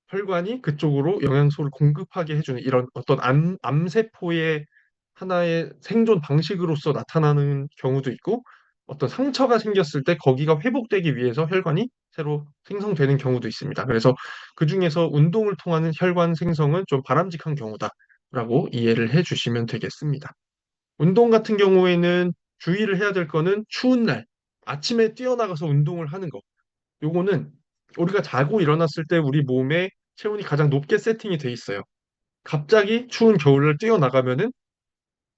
혈관이 그쪽으로 영양소를 공급하게 해주는 이런 어떤 암세포의 하나의 생존 방식으로서 나타나는 경우도 있고 어떤 상처가 생겼을 때 거기가 회복되기 위해서 혈관이 새로 생성되는 경우도 있습니다. 그래서 그중에서 운동을 통하는 혈관 생성은 좀 바람직한 경우다라고 이해를 해주시면 되겠습니다. 운동 같은 경우에는 주의를 해야 될 거는 추운 날, 아침에 뛰어나가서 운동을 하는 거. 요거는 우리가 자고 일어났을 때 우리 몸의 체온이 가장 높게 세팅이 돼 있어요. 갑자기 추운 겨울을 뛰어나가면은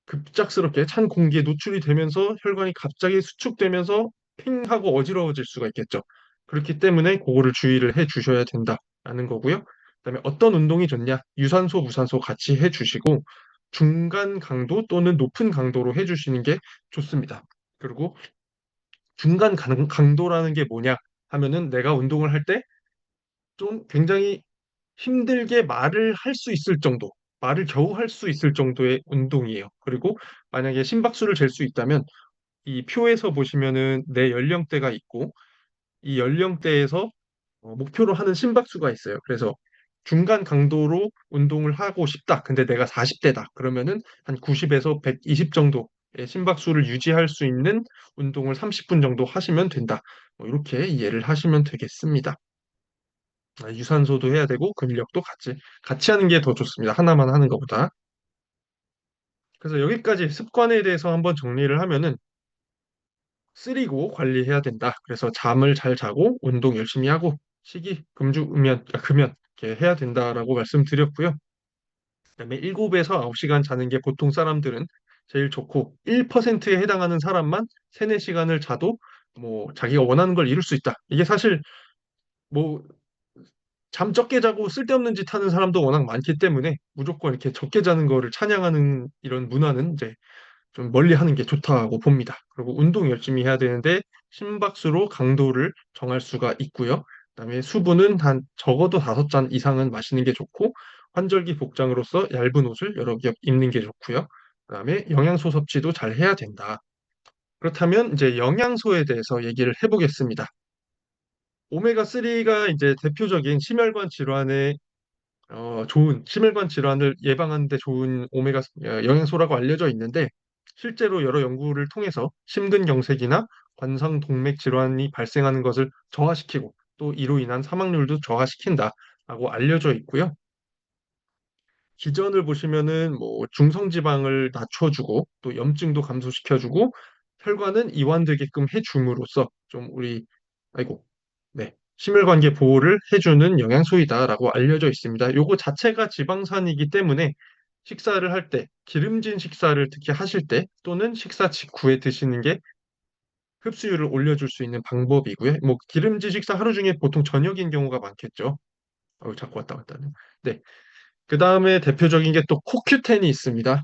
급작스럽게 찬 공기에 노출이 되면서 혈관이 갑자기 수축되면서 핑 하고 어지러워질 수가 있겠죠. 그렇기 때문에 그거를 주의를 해 주셔야 된다라는 거고요. 그다음에 어떤 운동이 좋냐? 유산소, 무산소 같이 해 주시고 중간 강도 또는 높은 강도로 해 주시는 게 좋습니다. 그리고 중간 강도라는 게 뭐냐 하면은 내가 운동을 할 때 좀 굉장히 힘들게 말을 할 수 있을 정도, 말을 겨우 할 수 있을 정도의 운동이에요. 그리고 만약에 심박수를 잴 수 있다면 이 표에서 보시면은 내 연령대가 있고 이 연령대에서 목표로 하는 심박수가 있어요. 그래서 중간 강도로 운동을 하고 싶다. 근데 내가 40대다. 그러면은 한 90에서 120 정도의 심박수를 유지할 수 있는 운동을 30분 정도 하시면 된다. 이렇게 이해를 하시면 되겠습니다. 유산소도 해야 되고 근력도 같이 하는 게 더 좋습니다. 하나만 하는 것보다. 그래서 여기까지 습관에 대해서 한번 정리를 하면은 쓰리고 관리해야 된다. 그래서 잠을 잘 자고 운동 열심히 하고 식이 금연 이렇게 해야 된다라고 말씀드렸고요. 그다음에 7에서 9시간 자는 게 보통 사람들은 제일 좋고 1%에 해당하는 사람만 3, 4시간을 자도 뭐 자기가 원하는 걸 이룰 수 있다. 이게 사실 뭐 잠 적게 자고 쓸데없는 짓 하는 사람도 워낙 많기 때문에 무조건 이렇게 적게 자는 거를 찬양하는 이런 문화는 이제 좀 멀리 하는 게 좋다고 봅니다. 그리고 운동 열심히 해야 되는데 심박수로 강도를 정할 수가 있고요. 그다음에 수분은 한 적어도 5잔 이상은 마시는 게 좋고 환절기 복장으로서 얇은 옷을 여러 겹 입는 게 좋고요. 그다음에 영양소 섭취도 잘 해야 된다. 그렇다면 이제 영양소에 대해서 얘기를 해보겠습니다. 오메가3가 이제 대표적인 심혈관 질환에 좋은 심혈관 질환을 예방하는 데 좋은 영양소라고 알려져 있는데 실제로 여러 연구를 통해서 심근경색이나 관상동맥 질환이 발생하는 것을 저하시키고 또 이로 인한 사망률도 저하시킨다라고 알려져 있고요. 기전을 보시면은 뭐 중성지방을 낮춰주고 또 염증도 감소시켜주고 혈관은 이완되게끔 해줌으로써 좀 우리 아이고 네 심혈관계 보호를 해주는 영양소이다라고 알려져 있습니다. 요거 자체가 지방산이기 때문에 식사를 할 때 기름진 식사를 특히 하실 때 또는 식사 직후에 드시는 게 흡수율을 올려줄 수 있는 방법이고요. 뭐 기름진 식사 하루 중에 보통 저녁인 경우가 많겠죠. 자꾸 왔다 갔다 하네. 네. 그 다음에 대표적인 게 또 코큐텐이 있습니다.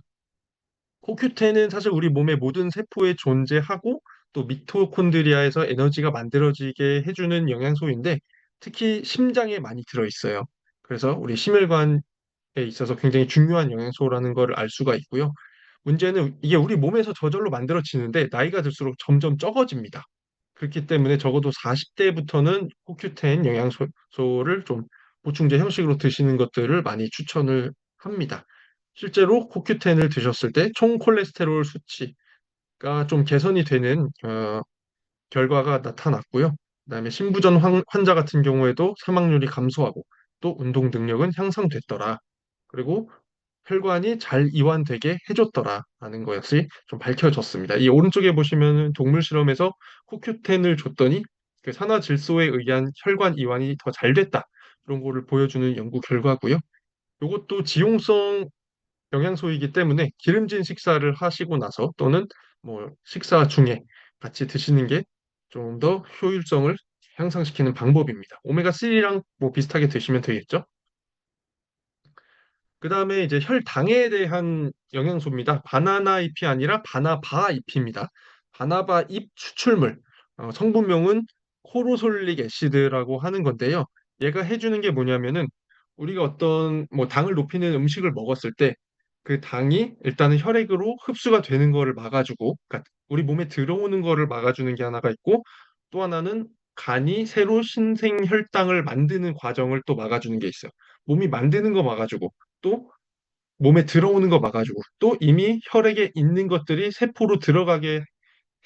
코큐텐은 사실 우리 몸의 모든 세포에 존재하고 또 미토콘드리아에서 에너지가 만들어지게 해주는 영양소인데 특히 심장에 많이 들어있어요. 그래서 우리 심혈관에 있어서 굉장히 중요한 영양소라는 걸 알 수가 있고요. 문제는 이게 우리 몸에서 저절로 만들어지는데 나이가 들수록 점점 적어집니다. 그렇기 때문에 적어도 40대부터는 코큐텐 영양소를 좀 보충제 형식으로 드시는 것들을 많이 추천을 합니다. 실제로 코큐텐을 드셨을 때 총 콜레스테롤 수치가 좀 개선이 되는 결과가 나타났고요. 그다음에 신부전 환자 같은 경우에도 사망률이 감소하고 또 운동 능력은 향상됐더라. 그리고 혈관이 잘 이완되게 해줬더라라는 것이 좀 밝혀졌습니다. 이 오른쪽에 보시면 동물 실험에서 코큐텐을 줬더니 그 산화질소에 의한 혈관 이완이 더 잘 됐다. 이런 거를 보여주는 연구 결과고요. 이것도 지용성 영양소이기 때문에 기름진 식사를 하시고 나서 또는 뭐 식사 중에 같이 드시는 게 좀 더 효율성을 향상시키는 방법입니다. 오메가3랑 뭐 비슷하게 드시면 되겠죠? 그 다음에 이제 혈당에 대한 영양소입니다. 바나나 잎이 아니라 바나바 잎입니다. 바나바 잎 추출물. 성분명은 코로솔릭 애시드라고 하는 건데요. 얘가 해주는 게 뭐냐면은 우리가 어떤 뭐 당을 높이는 음식을 먹었을 때 그 당이 일단은 혈액으로 흡수가 되는 거를 막아주고, 그러니까 우리 몸에 들어오는 거를 막아주는 게 하나가 있고, 또 하나는 간이 새로 신생 혈당을 만드는 과정을 또 막아주는 게 있어요. 몸이 만드는 거 막아주고 또 몸에 들어오는 거 막아주고 또 이미 혈액에 있는 것들이 세포로 들어가게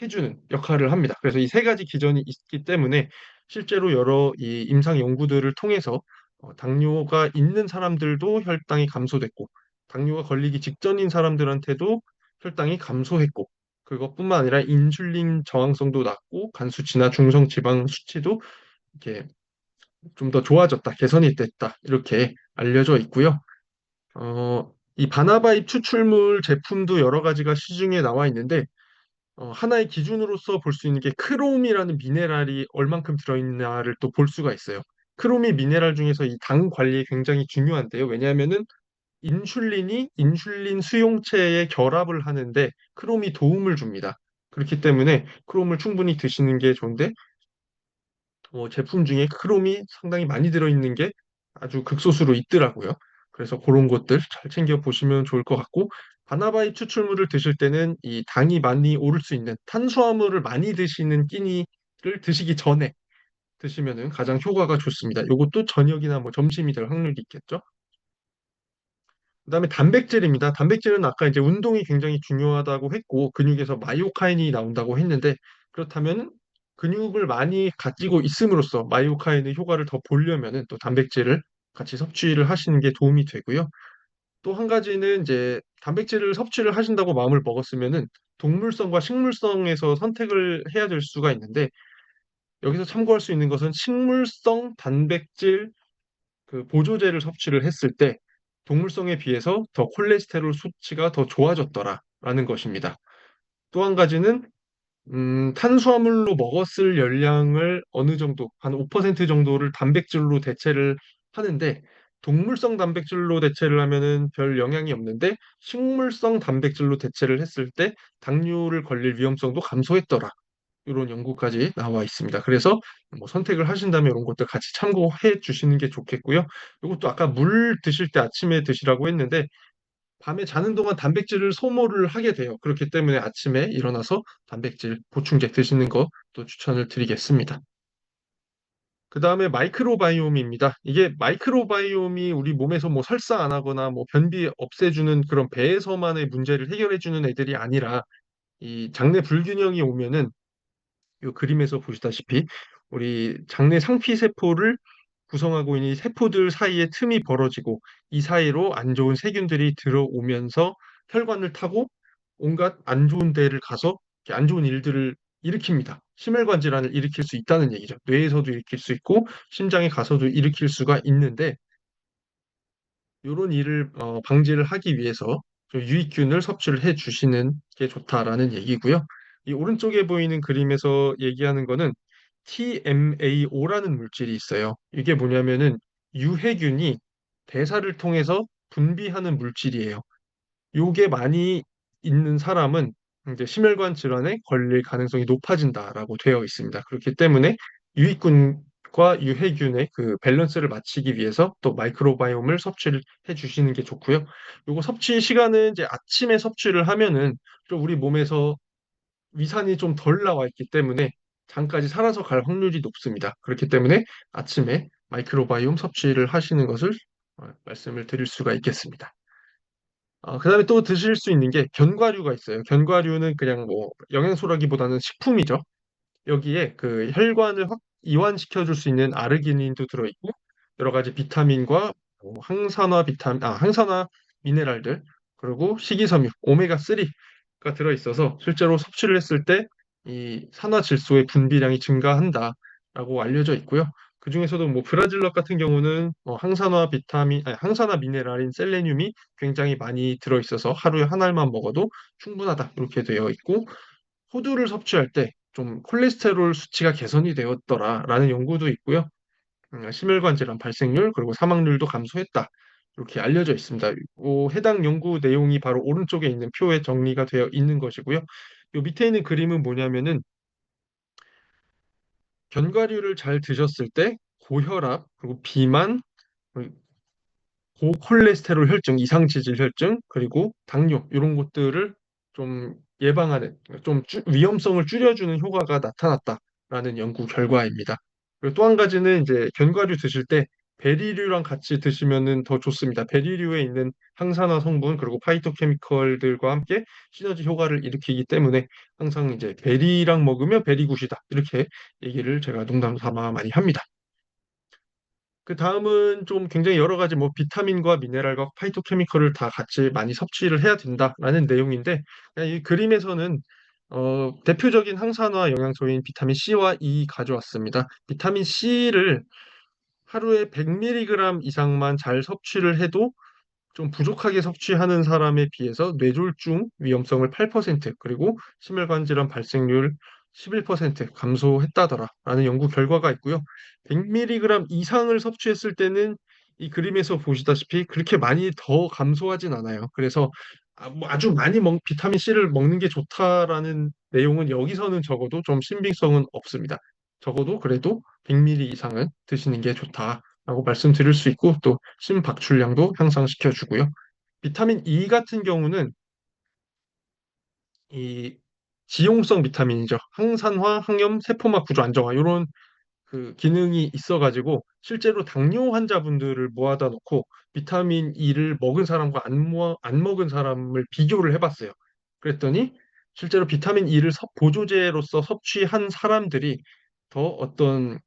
해주는 역할을 합니다. 그래서 이 세 가지 기전이 있기 때문에 실제로 여러 이 임상 연구들을 통해서 당뇨가 있는 사람들도 혈당이 감소됐고 당뇨가 걸리기 직전인 사람들한테도 혈당이 감소했고 그것뿐만 아니라 인슐린 저항성도 낮고 간 수치나 중성 지방 수치도 이렇게 좀 더 좋아졌다, 개선이 됐다 이렇게 알려져 있고요. 이 바나바잎 추출물 제품도 여러 가지가 시중에 나와 있는데 하나의 기준으로서 볼 수 있는 게 크롬이라는 미네랄이 얼만큼 들어있냐를 또 볼 수가 있어요. 크롬이 미네랄 중에서 이 당 관리에 굉장히 중요한데요. 왜냐하면은 인슐린이 인슐린 수용체에 결합을 하는데 크롬이 도움을 줍니다. 그렇기 때문에 크롬을 충분히 드시는 게 좋은데 제품 중에 크롬이 상당히 많이 들어있는 게 아주 극소수로 있더라고요. 그래서 그런 것들 잘 챙겨 보시면 좋을 것 같고, 바나바이 추출물을 드실 때는 이 당이 많이 오를 수 있는 탄수화물을 많이 드시는 끼니를 드시기 전에 드시면은 가장 효과가 좋습니다. 이것도 저녁이나 뭐 점심이 될 확률이 있겠죠. 그다음에 단백질입니다. 단백질은 아까 이제 운동이 굉장히 중요하다고 했고 근육에서 마이오카인이 나온다고 했는데, 그렇다면 근육을 많이 가지고 있음으로써 마이오카인의 효과를 더 보려면은 또 단백질을 같이 섭취를 하시는 게 도움이 되고요. 또 한 가지는 이제 단백질을 섭취를 하신다고 마음을 먹었으면은 동물성과 식물성에서 선택을 해야 될 수가 있는데, 여기서 참고할 수 있는 것은 식물성 단백질 그 보조제를 섭취를 했을 때 동물성에 비해서 더 콜레스테롤 수치가 더 좋아졌더라라는 것입니다. 또 한 가지는 탄수화물로 먹었을 열량을 어느 정도 한 5% 정도를 단백질로 대체를 하는데, 동물성 단백질로 대체를 하면은 별 영향이 없는데 식물성 단백질로 대체를 했을 때 당뇨를 걸릴 위험성도 감소했더라. 이런 연구까지 나와 있습니다. 그래서 뭐 선택을 하신다면 이런 것들 같이 참고해 주시는 게 좋겠고요. 이것도 아까 물 드실 때 아침에 드시라고 했는데 밤에 자는 동안 단백질을 소모를 하게 돼요. 그렇기 때문에 아침에 일어나서 단백질 보충제 드시는 것도 추천을 드리겠습니다. 그 다음에 마이크로바이옴입니다. 이게 마이크로바이옴이 우리 몸에서 뭐 설사 안 하거나 뭐 변비 없애주는 그런 배에서만의 문제를 해결해주는 애들이 아니라 이 장내 불균형이 오면은 이 그림에서 보시다시피 우리 장내 상피 세포를 구성하고 있는 이 세포들 사이에 틈이 벌어지고 이 사이로 안 좋은 세균들이 들어오면서 혈관을 타고 온갖 안 좋은 데를 가서 이렇게 안 좋은 일들을 일으킵니다. 심혈관 질환을 일으킬 수 있다는 얘기죠. 뇌에서도 일으킬 수 있고 심장에 가서도 일으킬 수가 있는데, 이런 일을 방지를 하기 위해서 좀 유익균을 섭취를 해 주시는 게 좋다라는 얘기고요. 이 오른쪽에 보이는 그림에서 얘기하는 거는 TMAO라는 물질이 있어요. 이게 뭐냐면은 유해균이 대사를 통해서 분비하는 물질이에요. 요게 많이 있는 사람은 이제 심혈관 질환에 걸릴 가능성이 높아진다라고 되어 있습니다. 그렇기 때문에 유익균과 유해균의 그 밸런스를 맞추기 위해서 또 마이크로바이옴을 섭취를 해 주시는 게 좋고요. 요거 섭취 시간은 이제 아침에 섭취를 하면은 좀 우리 몸에서 위산이 좀 덜 나와 있기 때문에 장까지 살아서 갈 확률이 높습니다. 그렇기 때문에 아침에 마이크로바이옴 섭취를 하시는 것을 말씀을 드릴 수가 있겠습니다. 그다음에 또 드실 수 있는 게 견과류가 있어요. 견과류는 그냥 뭐 영양소라기보다는 식품이죠. 여기에 그 혈관을 확 이완시켜 줄 수 있는 아르기닌도 들어있고 여러 가지 비타민과 뭐 항산화 미네랄들, 그리고 식이섬유 오메가3가 들어있어서 실제로 섭취를 했을 때 이 산화 질소의 분비량이 증가한다라고 알려져 있고요. 그중에서도 뭐 브라질넛 같은 경우는 항산화 미네랄인 셀레늄이 굉장히 많이 들어있어서 하루에 한 알만 먹어도 충분하다 이렇게 되어 있고, 호두를 섭취할 때 좀 콜레스테롤 수치가 개선이 되었더라라는 연구도 있고요. 심혈관 질환 발생률 그리고 사망률도 감소했다. 이렇게 알려져 있습니다. 해당 연구 내용이 바로 오른쪽에 있는 표에 정리가 되어 있는 것이고요. 요 밑에 있는 그림은 뭐냐면은 견과류를 잘 드셨을 때 고혈압 그리고 비만, 고콜레스테롤 혈증, 이상지질 혈증, 그리고 당뇨 이런 것들을 좀 예방하는 위험성을 줄여주는 효과가 나타났다라는 연구 결과입니다. 그리고 또 한 가지는 이제 견과류 드실 때 베리류랑 같이 드시면은 더 좋습니다. 베리류에 있는 항산화 성분 그리고 파이토케미컬들과 함께 시너지 효과를 일으키기 때문에 항상 이제 베리랑 먹으면 베리굿이다 이렇게 얘기를 제가 농담 삼아 많이 합니다. 그 다음은 좀 굉장히 여러 가지 뭐 비타민과 미네랄과 파이토케미컬을 다 같이 많이 섭취를 해야 된다라는 내용인데, 그냥 이 그림에서는 대표적인 항산화 영양소인 비타민 C와 E 가져왔습니다. 비타민 C를 하루에 100mg 이상만 잘 섭취를 해도 좀 부족하게 섭취하는 사람에 비해서 뇌졸중 위험성을 8%, 그리고 심혈관 질환 발생률 11% 감소했다더라라는 연구 결과가 있고요. 100mg 이상을 섭취했을 때는 이 그림에서 보시다시피 그렇게 많이 더 감소하진 않아요. 그래서 뭐 아주 많이 비타민 C를 먹는 게 좋다라는 내용은 여기서는 적어도 좀 신빙성은 없습니다. 적어도 그래도 100mg 이상은 드시는 게 좋다라고 말씀드릴 수 있고, 또 심박출량도 향상시켜 주고요. 비타민 E 같은 경우는 이 지용성 비타민이죠. 항산화, 항염, 세포막 구조 안정화 이런 그 기능이 있어가지고 실제로 당뇨 환자분들을 모아다 놓고 비타민 E를 먹은 사람과 안 먹은 사람을 비교를 해봤어요. 그랬더니 실제로 비타민 E를 보조제로서 섭취한 사람들이 더 어떤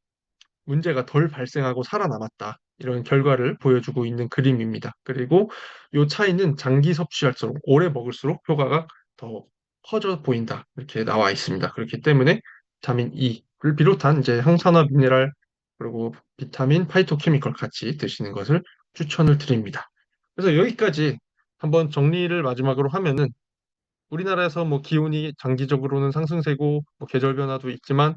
문제가 덜 발생하고 살아남았다. 이런 결과를 보여주고 있는 그림입니다. 그리고 이 차이는 장기 섭취할수록 오래 먹을수록 효과가 더 커져 보인다. 이렇게 나와 있습니다. 그렇기 때문에 비타민 E를 비롯한 이제 항산화 미네랄 그리고 비타민, 파이토케미컬 같이 드시는 것을 추천을 드립니다. 그래서 여기까지 한번 정리를 마지막으로 하면은 우리나라에서 뭐 기온이 장기적으로는 상승세고 뭐 계절 변화도 있지만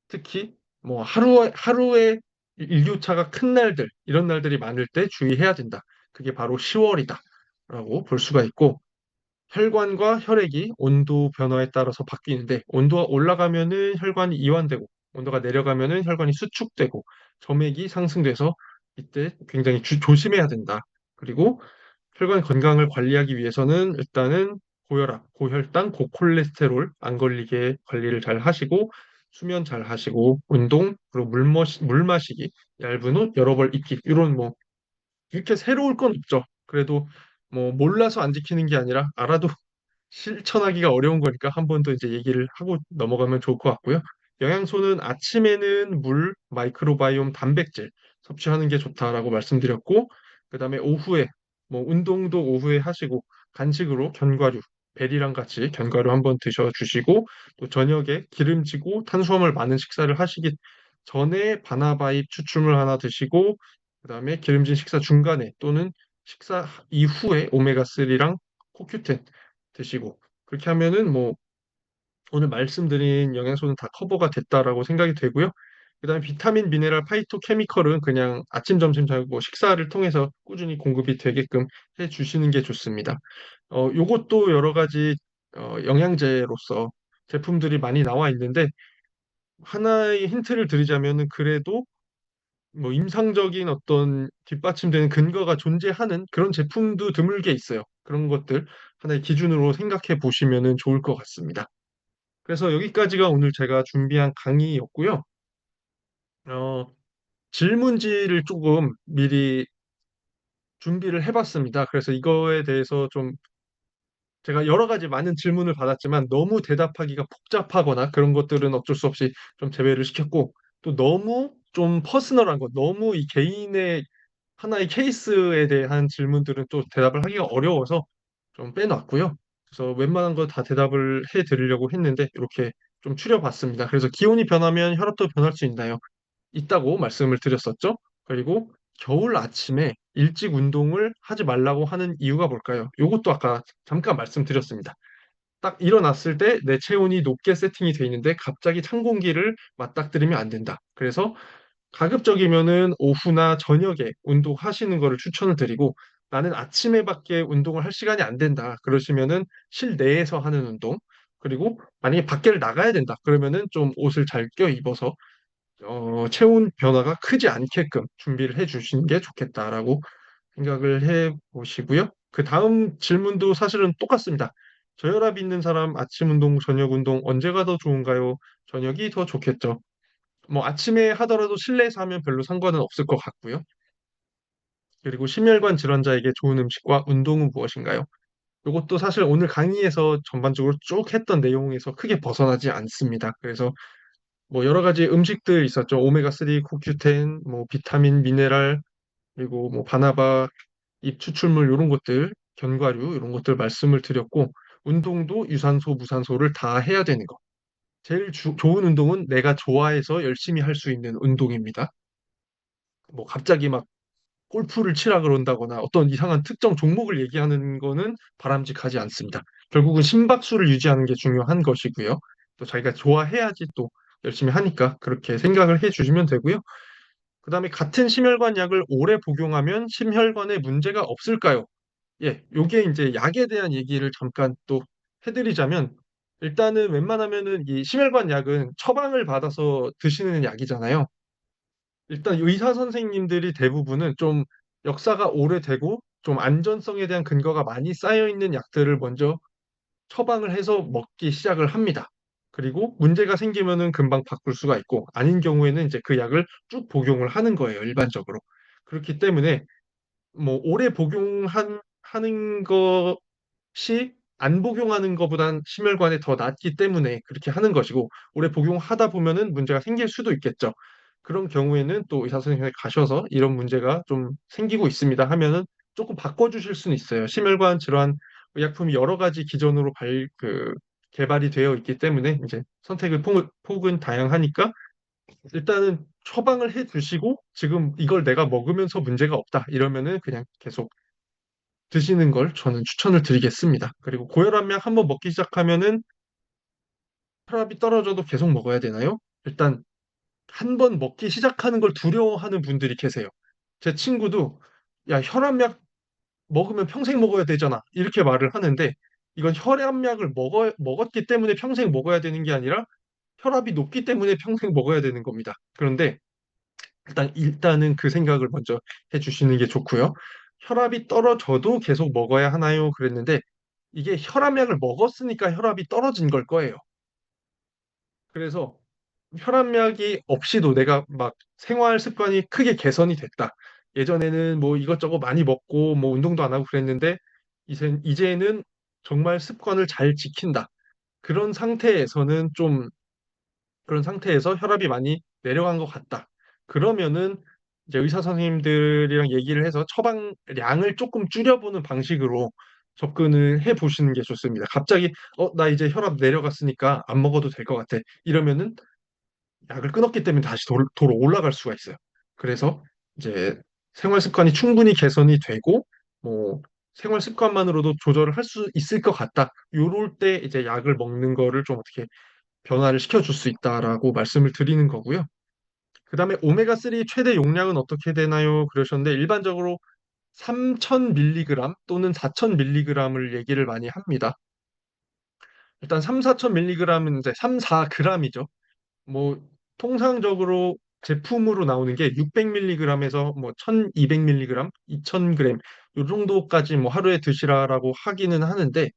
특히 뭐 하루에 일교차가 큰 날들, 이런 날들이 많을 때 주의해야 된다. 그게 바로 10월이다. 라고 볼 수가 있고, 혈관과 혈액이 온도 변화에 따라서 바뀌는데, 온도가 올라가면은 혈관이 이완되고, 온도가 내려가면은 혈관이 수축되고, 점액이 상승돼서 이때 굉장히 조심해야 된다. 그리고 혈관 건강을 관리하기 위해서는 일단은 고혈압, 고혈당, 고콜레스테롤 안 걸리게 관리를 잘 하시고 수면 잘 하시고 운동 그리고 물 마시기, 얇은 옷 여러 벌 입기 이런 뭐 이렇게 새로울 건 없죠. 그래도 뭐 몰라서 안 지키는 게 아니라 알아도 실천하기가 어려운 거니까 한 번 더 이제 얘기를 하고 넘어가면 좋을 것 같고요. 영양소는 아침에는 물, 마이크로바이옴, 단백질 섭취하는 게 좋다라고 말씀드렸고, 그다음에 오후에 뭐 운동도 오후에 하시고 간식으로 견과류, 베리랑 같이 견과류 한번 드셔주시고 또 저녁에 기름지고 탄수화물 많은 식사를 하시기 전에 바나바잎 추출물 하나 드시고 그다음에 기름진 식사 중간에 또는 식사 이후에 오메가3랑 코큐텐 드시고 그렇게 하면은 뭐 오늘 말씀드린 영양소는 다 커버가 됐다라고 생각이 되고요. 그다음에 비타민, 미네랄, 파이토케미컬은 그냥 아침, 점심, 저녁 뭐 식사를 통해서 꾸준히 공급이 되게끔 해 주시는 게 좋습니다. 요것도 여러 가지 영양제로서 제품들이 많이 나와 있는데 하나의 힌트를 드리자면은 그래도 뭐 임상적인 어떤 뒷받침되는 근거가 존재하는 그런 제품도 드물게 있어요. 그런 것들 하나의 기준으로 생각해 보시면은 좋을 것 같습니다. 그래서 여기까지가 오늘 제가 준비한 강의였고요. 어, 질문지를 조금 미리 준비를 해봤습니다. 그래서 이거에 대해서 좀 제가 여러 가지 많은 질문을 받았지만 너무 대답하기가 복잡하거나 그런 것들은 어쩔 수 없이 좀 제외를 시켰고 또 너무 좀 퍼스널한 것, 너무 이 개인의 하나의 케이스에 대한 질문들은 또 대답을 하기가 어려워서 좀 빼놨고요. 그래서 웬만한 거 다 대답을 해 드리려고 했는데 이렇게 좀 추려봤습니다. 그래서 기온이 변하면 혈압도 변할 수 있나요? 있다고 말씀을 드렸었죠. 그리고 겨울 아침에 일찍 운동을 하지 말라고 하는 이유가 뭘까요? 이것도 아까 잠깐 말씀드렸습니다. 딱 일어났을 때 내 체온이 높게 세팅이 돼 있는데 갑자기 찬 공기를 맞닥뜨리면 안 된다. 그래서 가급적이면은 오후나 저녁에 운동하시는 거를 추천을 드리고 나는 아침에밖에 운동을 할 시간이 안 된다. 그러시면은 실내에서 하는 운동 그리고 만약에 밖에를 나가야 된다. 그러면은 좀 옷을 잘 껴 입어서 체온 변화가 크지 않게끔 준비를 해 주시는 게 좋겠다라고 생각을 해 보시고요. 그 다음 질문도 사실은 똑같습니다. 저혈압 있는 사람 아침 운동, 저녁 운동 언제가 더 좋은가요? 저녁이 더 좋겠죠. 뭐 아침에 하더라도 실내에서 하면 별로 상관은 없을 것 같고요. 그리고 심혈관 질환자에게 좋은 음식과 운동은 무엇인가요? 이것도 사실 오늘 강의에서 전반적으로 쭉 했던 내용에서 크게 벗어나지 않습니다. 그래서 뭐 여러 가지 음식들 있었죠. 오메가3, 코큐텐, 뭐 비타민, 미네랄, 그리고 뭐 바나바, 잎 추출물 이런 것들, 견과류 이런 것들 말씀을 드렸고 운동도 유산소, 무산소를 다 해야 되는 거. 제일 좋은 운동은 내가 좋아해서 열심히 할 수 있는 운동입니다. 뭐 갑자기 막 골프를 치라 그런다거나 어떤 이상한 특정 종목을 얘기하는 거는 바람직하지 않습니다. 결국은 심박수를 유지하는 게 중요한 것이고요. 또 자기가 좋아해야지 또 열심히 하니까 그렇게 생각을 해 주시면 되고요. 그다음에 같은 심혈관 약을 오래 복용하면 심혈관에 문제가 없을까요? 예, 요게 이제 약에 대한 얘기를 잠깐 또 해드리자면 일단은 웬만하면은 이 심혈관 약은 처방을 받아서 드시는 약이잖아요. 일단 의사 선생님들이 대부분은 좀 역사가 오래되고 좀 안전성에 대한 근거가 많이 쌓여 있는 약들을 먼저 처방을 해서 먹기 시작을 합니다. 그리고 문제가 생기면은 금방 바꿀 수가 있고 아닌 경우에는 이제 그 약을 쭉 복용을 하는 거예요, 일반적으로. 그렇기 때문에 뭐 오래 복용하는 것이 안 복용하는 것보단 심혈관에 더 낫기 때문에 그렇게 하는 것이고 오래 복용하다 보면은 문제가 생길 수도 있겠죠. 그런 경우에는 또 의사 선생님에 가셔서 이런 문제가 좀 생기고 있습니다 하면은 조금 바꿔주실 수는 있어요. 심혈관 질환 의약품이 여러 가지 기존으로 개발이 되어 있기 때문에 이제 선택의 폭은 다양하니까 일단은 처방을 해 주시고 지금 이걸 내가 먹으면서 문제가 없다 이러면은 그냥 계속 드시는 걸 저는 추천을 드리겠습니다. 그리고 고혈압약 한번 먹기 시작하면은 혈압이 떨어져도 계속 먹어야 되나요? 일단 한 번 먹기 시작하는 걸 두려워하는 분들이 계세요. 제 친구도 야, 혈압약 먹으면 평생 먹어야 되잖아. 이렇게 말을 하는데 이건 혈압약을 먹었기 때문에 평생 먹어야 되는 게 아니라 혈압이 높기 때문에 평생 먹어야 되는 겁니다. 그런데 일단은 그 생각을 먼저 해주시는 게 좋고요. 혈압이 떨어져도 계속 먹어야 하나요? 그랬는데 이게 혈압약을 먹었으니까 혈압이 떨어진 걸 거예요. 그래서 혈압약이 없이도 내가 막 생활 습관이 크게 개선이 됐다. 예전에는 뭐 이것저것 많이 먹고 뭐 운동도 안 하고 그랬는데 이제는 정말 습관을 잘 지킨다. 그런 상태에서는 좀 그런 상태에서 혈압이 많이 내려간 것 같다. 그러면은 이제 의사 선생님들이랑 얘기를 해서 처방량을 조금 줄여보는 방식으로 접근을 해 보시는 게 좋습니다. 갑자기 나 이제 혈압 내려갔으니까 안 먹어도 될 것 같아. 이러면은 약을 끊었기 때문에 다시 도로 올라갈 수가 있어요. 그래서 이제 생활 습관이 충분히 개선이 되고 뭐 생활 습관만으로도 조절을 할 수 있을 것 같다. 요럴 때 이제 약을 먹는 거를 좀 어떻게 변화를 시켜줄 수 있다라고 말씀을 드리는 거고요. 그 다음에 오메가3 최대 용량은 어떻게 되나요? 그러셨는데 일반적으로 3,000mg 또는 4,000mg을 얘기를 많이 합니다. 일단 3, 4,000mg은 이제 3, 4g이죠. 뭐 통상적으로 제품으로 나오는 게 600mg에서 뭐 1200mg, 2000g 요 정도까지 뭐 하루에 드시라라고 하기는 하는데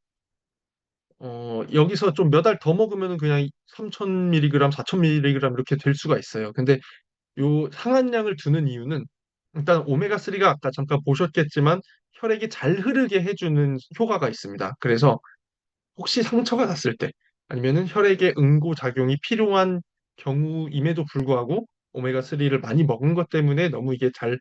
여기서 좀 몇 알 더 먹으면 그냥 3000mg, 4000mg 이렇게 될 수가 있어요. 근데 요 상한량을 두는 이유는 일단 오메가3가 아까 잠깐 보셨겠지만 혈액이 잘 흐르게 해주는 효과가 있습니다. 그래서 혹시 상처가 났을 때 아니면은 혈액의 응고 작용이 필요한 경우임에도 불구하고 오메가3를 많이 먹은 것 때문에 너무 이게 잘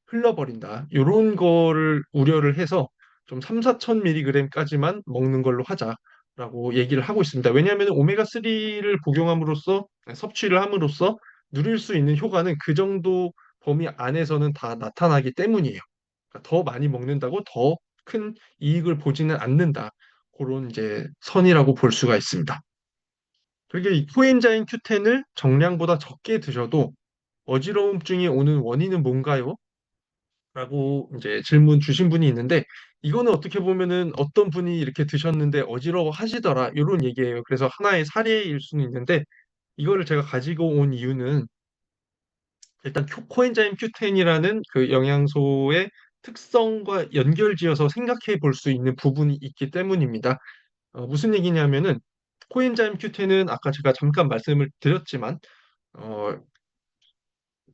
흘러버린다. 이런 거를 우려를 해서 좀 3, 4,000mg까지만 먹는 걸로 하자라고 얘기를 하고 있습니다. 왜냐하면 오메가3를 복용함으로써 섭취를 함으로써 누릴 수 있는 효과는 그 정도 범위 안에서는 다 나타나기 때문이에요. 그러니까 더 많이 먹는다고 더 큰 이익을 보지는 않는다. 그런 이제 선이라고 볼 수가 있습니다. 그리고 이 코엔자인 Q10을 정량보다 적게 드셔도 어지러움증이 오는 원인은 뭔가요? 라고 이제 질문 주신 분이 있는데 이거는 어떻게 보면은 어떤 분이 이렇게 드셨는데 어지러워 하시더라 이런 얘기예요. 그래서 하나의 사례일 수는 있는데 이거를 제가 가지고 온 이유는 일단 코엔자임 Q10이라는 그 영양소의 특성과 연결지어서 생각해 볼 수 있는 부분이 있기 때문입니다. 무슨 얘기냐면은 코엔자임 Q10은 아까 제가 잠깐 말씀을 드렸지만 어,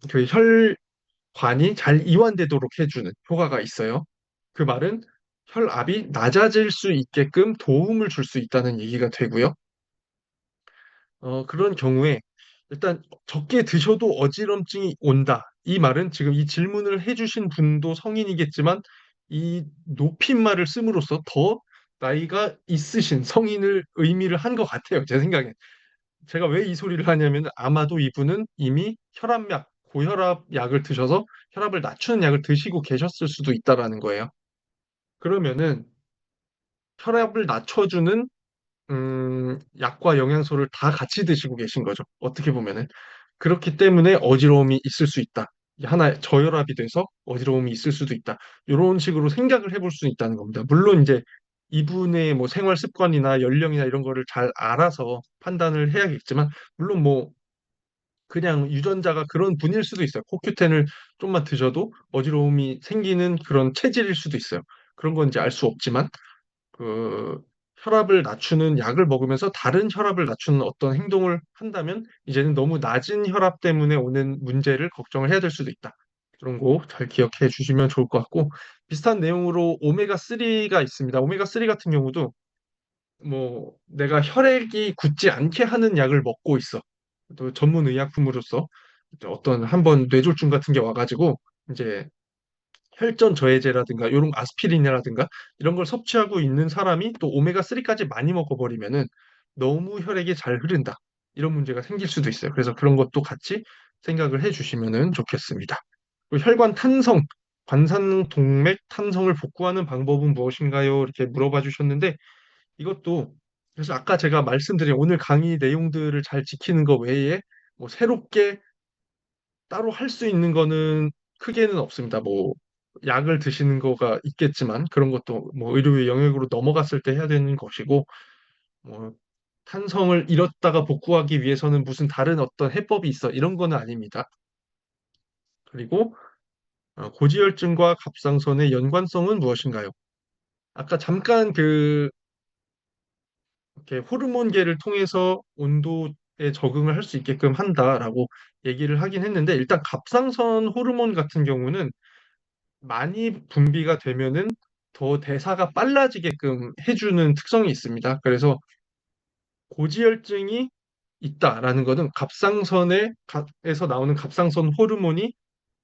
그 혈관이 잘 이완되도록 해주는 효과가 있어요. 그 말은 혈압이 낮아질 수 있게끔 도움을 줄 수 있다는 얘기가 되고요. 그런 경우에 일단 적게 드셔도 어지럼증이 온다. 이 말은 지금 이 질문을 해주신 분도 성인이겠지만 이 높임말을 씀으로써 더 나이가 있으신 성인을 의미를 한 것 같아요. 제 생각엔. 제가 왜 이 소리를 하냐면 아마도 이분은 이미 혈압약, 고혈압 약을 드셔서 혈압을 낮추는 약을 드시고 계셨을 수도 있다라는 거예요. 그러면은 혈압을 낮춰주는 약과 영양소를 다 같이 드시고 계신 거죠. 어떻게 보면은. 그렇기 때문에 어지러움이 있을 수 있다. 하나 저혈압이 돼서 어지러움이 있을 수도 있다. 이런 식으로 생각을 해볼 수 있다는 겁니다. 물론 이제 이분의 뭐 생활 습관이나 연령이나 이런 거를 잘 알아서 판단을 해야겠지만, 물론 뭐 그냥 유전자가 그런 분일 수도 있어요. 코큐텐을 좀만 드셔도 어지러움이 생기는 그런 체질일 수도 있어요. 그런 건 이제 알 수 없지만, 그 혈압을 낮추는 약을 먹으면서 다른 혈압을 낮추는 어떤 행동을 한다면 이제는 너무 낮은 혈압 때문에 오는 문제를 걱정을 해야 될 수도 있다. 그런 거 잘 기억해 주시면 좋을 것 같고, 비슷한 내용으로 오메가3가 있습니다. 오메가3 같은 경우도 뭐 내가 혈액이 굳지 않게 하는 약을 먹고 있어. 또 전문 의약품으로서 어떤 한번 뇌졸중 같은 게 와가지고 이제 혈전 저해제라든가 이런 아스피린이라든가 이런 걸 섭취하고 있는 사람이 또 오메가3까지 많이 먹어버리면은 너무 혈액이 잘 흐른다. 이런 문제가 생길 수도 있어요. 그래서 그런 것도 같이 생각을 해주시면은 좋겠습니다. 그리고 혈관 탄성, 관상동맥 탄성을 복구하는 방법은 무엇인가요? 이렇게 물어봐 주셨는데, 이것도 그래서 아까 제가 말씀드린 오늘 강의 내용들을 잘 지키는 것 외에 뭐 새롭게 따로 할 수 있는 거는 크게는 없습니다. 뭐 약을 드시는 거가 있겠지만 그런 것도 뭐 의료의 영역으로 넘어갔을 때 해야 되는 것이고, 뭐 탄성을 잃었다가 복구하기 위해서는 무슨 다른 어떤 해법이 있어 이런 거는 아닙니다. 그리고 고지혈증과 갑상선의 연관성은 무엇인가요? 아까 잠깐 이렇게 호르몬계를 통해서 온도에 적응을 할 수 있게끔 한다라고 얘기를 하긴 했는데, 일단 갑상선 호르몬 같은 경우는 많이 분비가 되면은 더 대사가 빨라지게끔 해주는 특성이 있습니다. 그래서 고지혈증이 있다라는 것은 에서 나오는 갑상선 호르몬이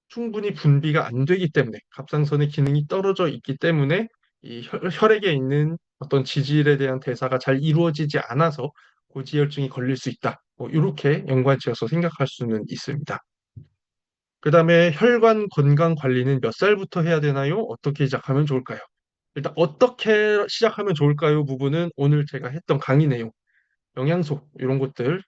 충분히 분비가 안 되기 때문에, 갑상선의 기능이 떨어져 있기 때문에 이 혈액에 있는 어떤 지질에 대한 대사가 잘 이루어지지 않아서 고지혈증이 걸릴 수 있다. 뭐 이렇게 연관지어서 생각할 수는 있습니다. 그 다음에 혈관 건강 관리는 몇 살부터 해야 되나요? 어떻게 시작하면 좋을까요? 일단 어떻게 시작하면 좋을까요? 부분은 오늘 제가 했던 강의 내용, 영양소 이런 것들을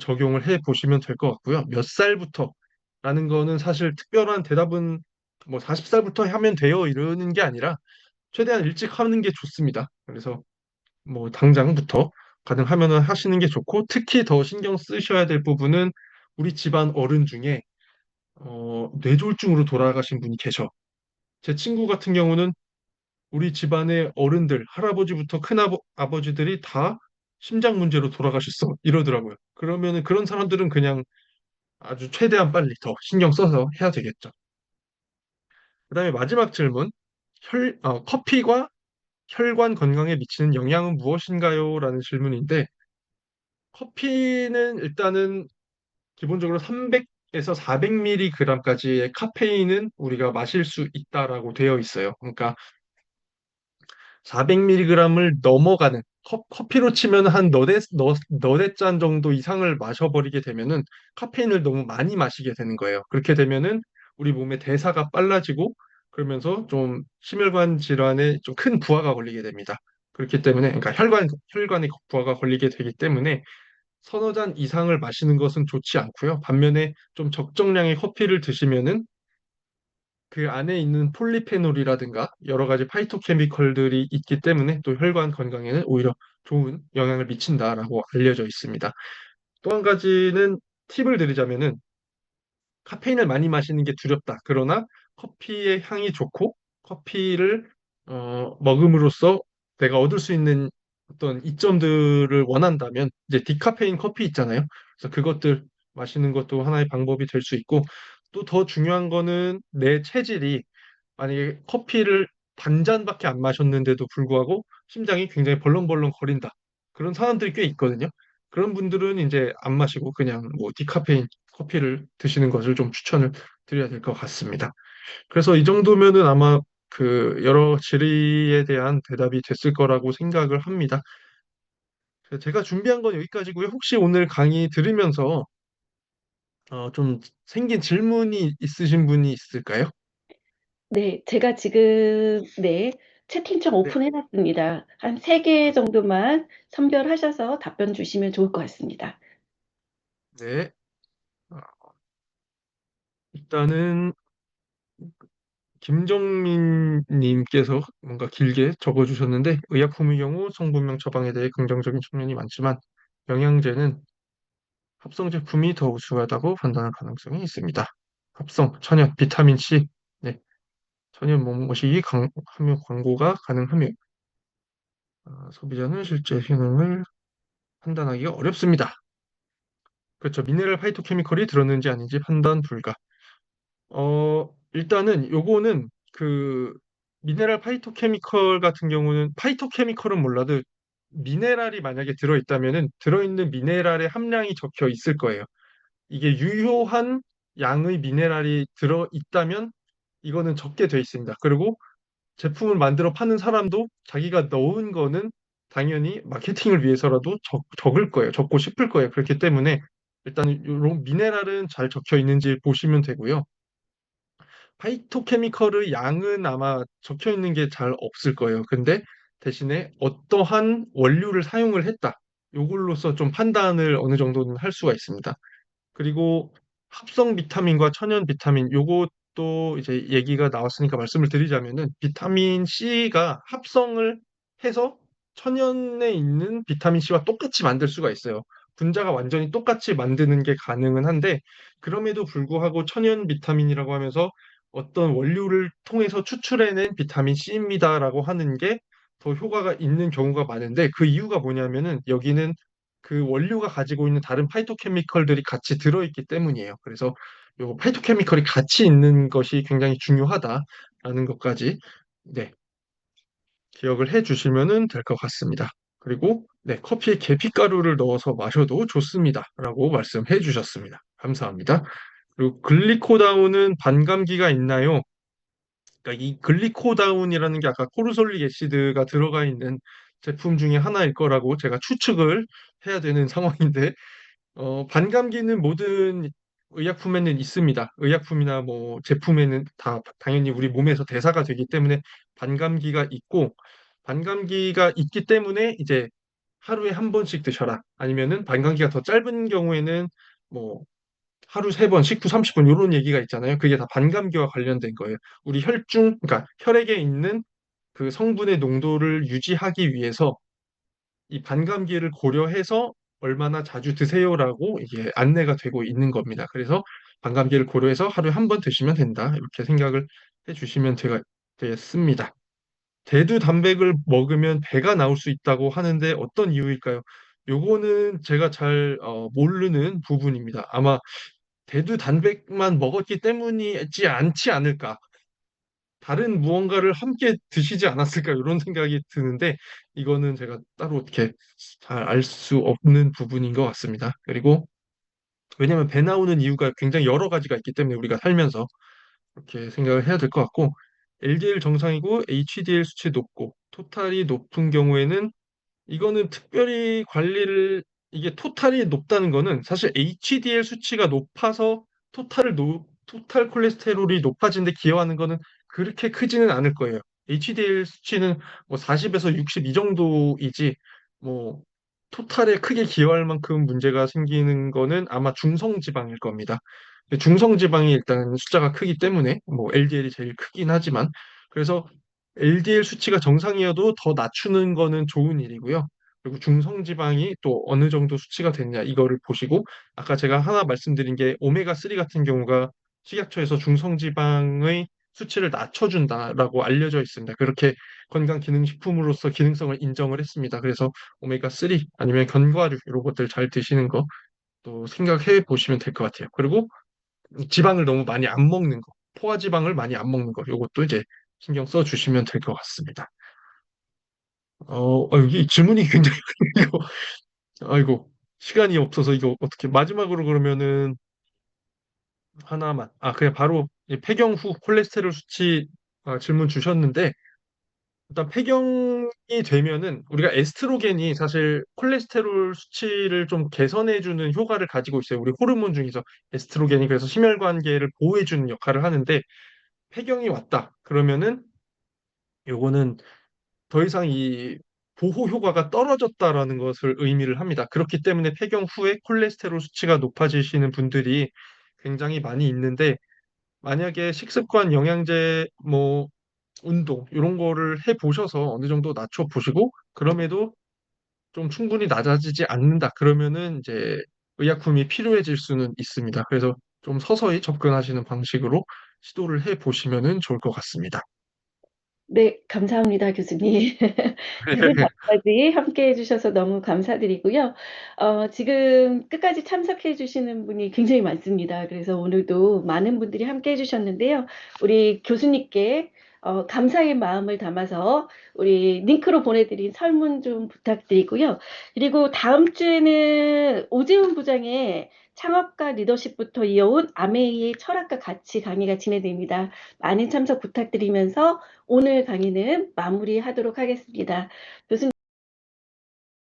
적용을 해 보시면 될 것 같고요. 몇 살부터라는 거는 사실 특별한 대답은 뭐 40살부터 하면 돼요 이러는 게 아니라 최대한 일찍 하는 게 좋습니다. 그래서 뭐 당장부터 가능하면 하시는 게 좋고, 특히 더 신경 쓰셔야 될 부분은 우리 집안 어른 중에 뇌졸중으로 돌아가신 분이 계셔. 제 친구 같은 경우는 우리 집안의 어른들, 할아버지부터 큰아버지들이 다 심장 문제로 돌아가셨어. 이러더라고요. 그러면은 그런 사람들은 그냥 아주 최대한 빨리 더 신경 써서 해야 되겠죠. 그다음에 마지막 질문. 커피가 혈관 건강에 미치는 영향은 무엇인가요? 라는 질문인데, 커피는 일단은 기본적으로 300에서 400mg까지의 카페인은 우리가 마실 수 있다라고 되어 있어요. 그러니까 400mg을 넘어가는 커피로 치면 한 너댓 잔 정도 이상을 마셔버리게 되면은 카페인을 너무 많이 마시게 되는 거예요. 그렇게 되면은 우리 몸의 대사가 빨라지고 그러면서 좀 심혈관 질환에 좀 큰 부하가 걸리게 됩니다. 그렇기 때문에 그러니까 혈관에 부하가 걸리게 되기 때문에 서너 잔 이상을 마시는 것은 좋지 않고요. 반면에 좀 적정량의 커피를 드시면은 그 안에 있는 폴리페놀이라든가 여러 가지 파이토케미컬들이 있기 때문에 또 혈관 건강에는 오히려 좋은 영향을 미친다라고 알려져 있습니다. 또 한 가지는 팁을 드리자면은 카페인을 많이 마시는 게 두렵다. 그러나 커피의 향이 좋고 커피를 먹음으로써 내가 얻을 수 있는 어떤 이점들을 원한다면 이제 디카페인 커피 있잖아요. 그래서 그것들 마시는 것도 하나의 방법이 될 수 있고, 또 더 중요한 거는 내 체질이 만약에 커피를 반잔밖에 안 마셨는데도 불구하고 심장이 굉장히 벌렁벌렁 거린다. 그런 사람들이 꽤 있거든요. 그런 분들은 이제 안 마시고 그냥 뭐 디카페인 커피를 드시는 것을 좀 추천을 드려야 될 것 같습니다. 그래서 이 정도면은 아마 그 여러 질의에 대한 대답이 됐을 거라고 생각을 합니다. 그래서 제가 준비한 건 여기까지고요. 혹시 오늘 강의 들으면서 좀 생긴 질문이 있으신 분이 있을까요? 네, 제가 지금, 네, 채팅창 네, 오픈해놨습니다. 한 세 개 정도만 선별하셔서 답변 주시면 좋을 것 같습니다. 네. 어, 일단은 김정민 님께서 뭔가 길게 적어주셨는데 의약품의 경우 성분명 처방에 대해 긍정적인 측면이 많지만 영양제는 합성 제품이 더 우수하다고 판단할 가능성이 있습니다. 합성, 천연, 비타민 C, 네, 천연 몸보신이 함유 광고가 가능하며 소비자는 실제 효능을 판단하기가 어렵습니다. 그렇죠. 미네랄 파이토케미컬이 들었는지 아닌지 판단 불가. 일단은 요거는 그 미네랄 파이토케미컬 같은 경우는 파이토케미컬은 몰라도 미네랄이 만약에 들어있다면은 들어있는 미네랄의 함량이 적혀 있을 거예요. 이게 유효한 양의 미네랄이 들어있다면 이거는 적게 돼 있습니다. 그리고 제품을 만들어 파는 사람도 자기가 넣은 거는 당연히 마케팅을 위해서라도 적을 거예요. 적고 싶을 거예요. 그렇기 때문에 일단 이런 미네랄은 잘 적혀 있는지 보시면 되고요. 파이토케미컬의 양은 아마 적혀 있는 게 잘 없을 거예요. 근데 대신에 어떠한 원료를 사용을 했다. 요걸로서 좀 판단을 어느 정도는 할 수가 있습니다. 그리고 합성 비타민과 천연 비타민 요것도 이제 얘기가 나왔으니까 말씀을 드리자면은 비타민 C가 합성을 해서 천연에 있는 비타민 C와 똑같이 만들 수가 있어요. 분자가 완전히 똑같이 만드는 게 가능은 한데 그럼에도 불구하고 천연 비타민이라고 하면서 어떤 원료를 통해서 추출해낸 비타민 C입니다라고 하는 게 더 효과가 있는 경우가 많은데 그 이유가 뭐냐면은 여기는 그 원료가 가지고 있는 다른 파이토케미컬들이 같이 들어있기 때문이에요. 그래서 요 파이토케미컬이 같이 있는 것이 굉장히 중요하다라는 것까지 네, 기억을 해 주시면 될 것 같습니다. 그리고 네, 커피에 계피가루를 넣어서 마셔도 좋습니다라고 말씀해 주셨습니다. 감사합니다. 그리고 글리코다운은 반감기가 있나요? 그러니까 이 글리코다운이라는 게 아까 코르솔릭 애시드가 들어가 있는 제품 중에 하나일 거라고 제가 추측을 해야 되는 상황인데 반감기는 모든 의약품에는 있습니다. 의약품이나 뭐 제품에는 다 당연히 우리 몸에서 대사가 되기 때문에 반감기가 있고, 반감기가 있기 때문에 이제 하루에 한 번씩 드셔라. 아니면은 반감기가 더 짧은 경우에는 뭐 하루 세 번, 식후 30분 이런 얘기가 있잖아요. 그게 다 반감기와 관련된 거예요. 우리 그러니까 혈액에 있는 그 성분의 농도를 유지하기 위해서 이 반감기를 고려해서 얼마나 자주 드세요라고 이게 안내가 되고 있는 겁니다. 그래서 반감기를 고려해서 하루에 한 번 드시면 된다. 이렇게 생각을 해주시면 되겠습니다. 대두 단백을 먹으면 배가 나올 수 있다고 하는데 어떤 이유일까요? 요거는 제가 잘 모르는 부분입니다. 아마 대두 단백만 먹었기 때문이지 않지 않을까. 다른 무언가를 함께 드시지 않았을까 이런 생각이 드는데 이거는 제가 따로 어떻게 잘 알 수 없는 부분인 것 같습니다. 그리고 왜냐하면 배 나오는 이유가 굉장히 여러 가지가 있기 때문에 우리가 살면서 그렇게 생각을 해야 될 것 같고 LDL 정상이고 HDL 수치 높고 토탈이 높은 경우에는 이거는 특별히 관리를 이게 토탈이 높다는 거는 사실 HDL 수치가 높아서 토탈 콜레스테롤이 높아지는데 기여하는 거는 그렇게 크지는 않을 거예요. HDL 수치는 뭐 40에서 60 이 정도이지 뭐 토탈에 크게 기여할 만큼 문제가 생기는 거는 아마 중성지방일 겁니다. 근데 중성지방이 일단 숫자가 크기 때문에 뭐 LDL이 제일 크긴 하지만 그래서 LDL 수치가 정상이어도 더 낮추는 거는 좋은 일이고요. 그리고 중성지방이 또 어느 정도 수치가 됐냐 이거를 보시고 아까 제가 하나 말씀드린 게 오메가3 같은 경우가 식약처에서 중성지방의 수치를 낮춰준다라고 알려져 있습니다. 그렇게 건강기능식품으로서 기능성을 인정을 했습니다. 그래서 오메가3 아니면 견과류 이런 것들 잘 드시는 거 또 생각해 보시면 될 것 같아요. 그리고 지방을 너무 많이 안 먹는 거, 포화지방을 많이 안 먹는 거, 이것도 이제 신경 써 주시면 될 것 같습니다. 이게 질문이 굉장히 이거 아이고 시간이 없어서 이거 어떻게 마지막으로 그러면은 하나만 그냥 바로 이 폐경 후 콜레스테롤 수치 질문 주셨는데 일단 폐경이 되면은 우리가 에스트로겐이 사실 콜레스테롤 수치를 좀 개선해주는 효과를 가지고 있어요. 우리 호르몬 중에서 에스트로겐이 그래서 심혈관계를 보호해주는 역할을 하는데 폐경이 왔다. 그러면은 요거는 더 이상 이 보호 효과가 떨어졌다라는 것을 의미를 합니다. 그렇기 때문에 폐경 후에 콜레스테롤 수치가 높아지시는 분들이 굉장히 많이 있는데 만약에 식습관, 영양제, 뭐 운동 이런 거를 해 보셔서 어느 정도 낮춰 보시고 그럼에도 좀 충분히 낮아지지 않는다. 그러면은 이제 의약품이 필요해질 수는 있습니다. 그래서 좀 서서히 접근하시는 방식으로 시도를 해 보시면은 좋을 것 같습니다. 네, 감사합니다, 교수님. 늦은 밤까지 함께 해주셔서 너무 감사드리고요. 지금 끝까지 참석해 주시는 분이 굉장히 많습니다. 그래서 오늘도 많은 분들이 함께 해주셨는데요. 우리 교수님께 감사의 마음을 담아서 우리 링크로 보내드린 설문 좀 부탁드리고요. 그리고 다음 주에는 오재훈 부장의 창업가 리더십부터 이어온 아메이의 철학과 가치 강의가 진행됩니다. 많은 참석 부탁드리면서 오늘 강의는 마무리하도록 하겠습니다. 교수님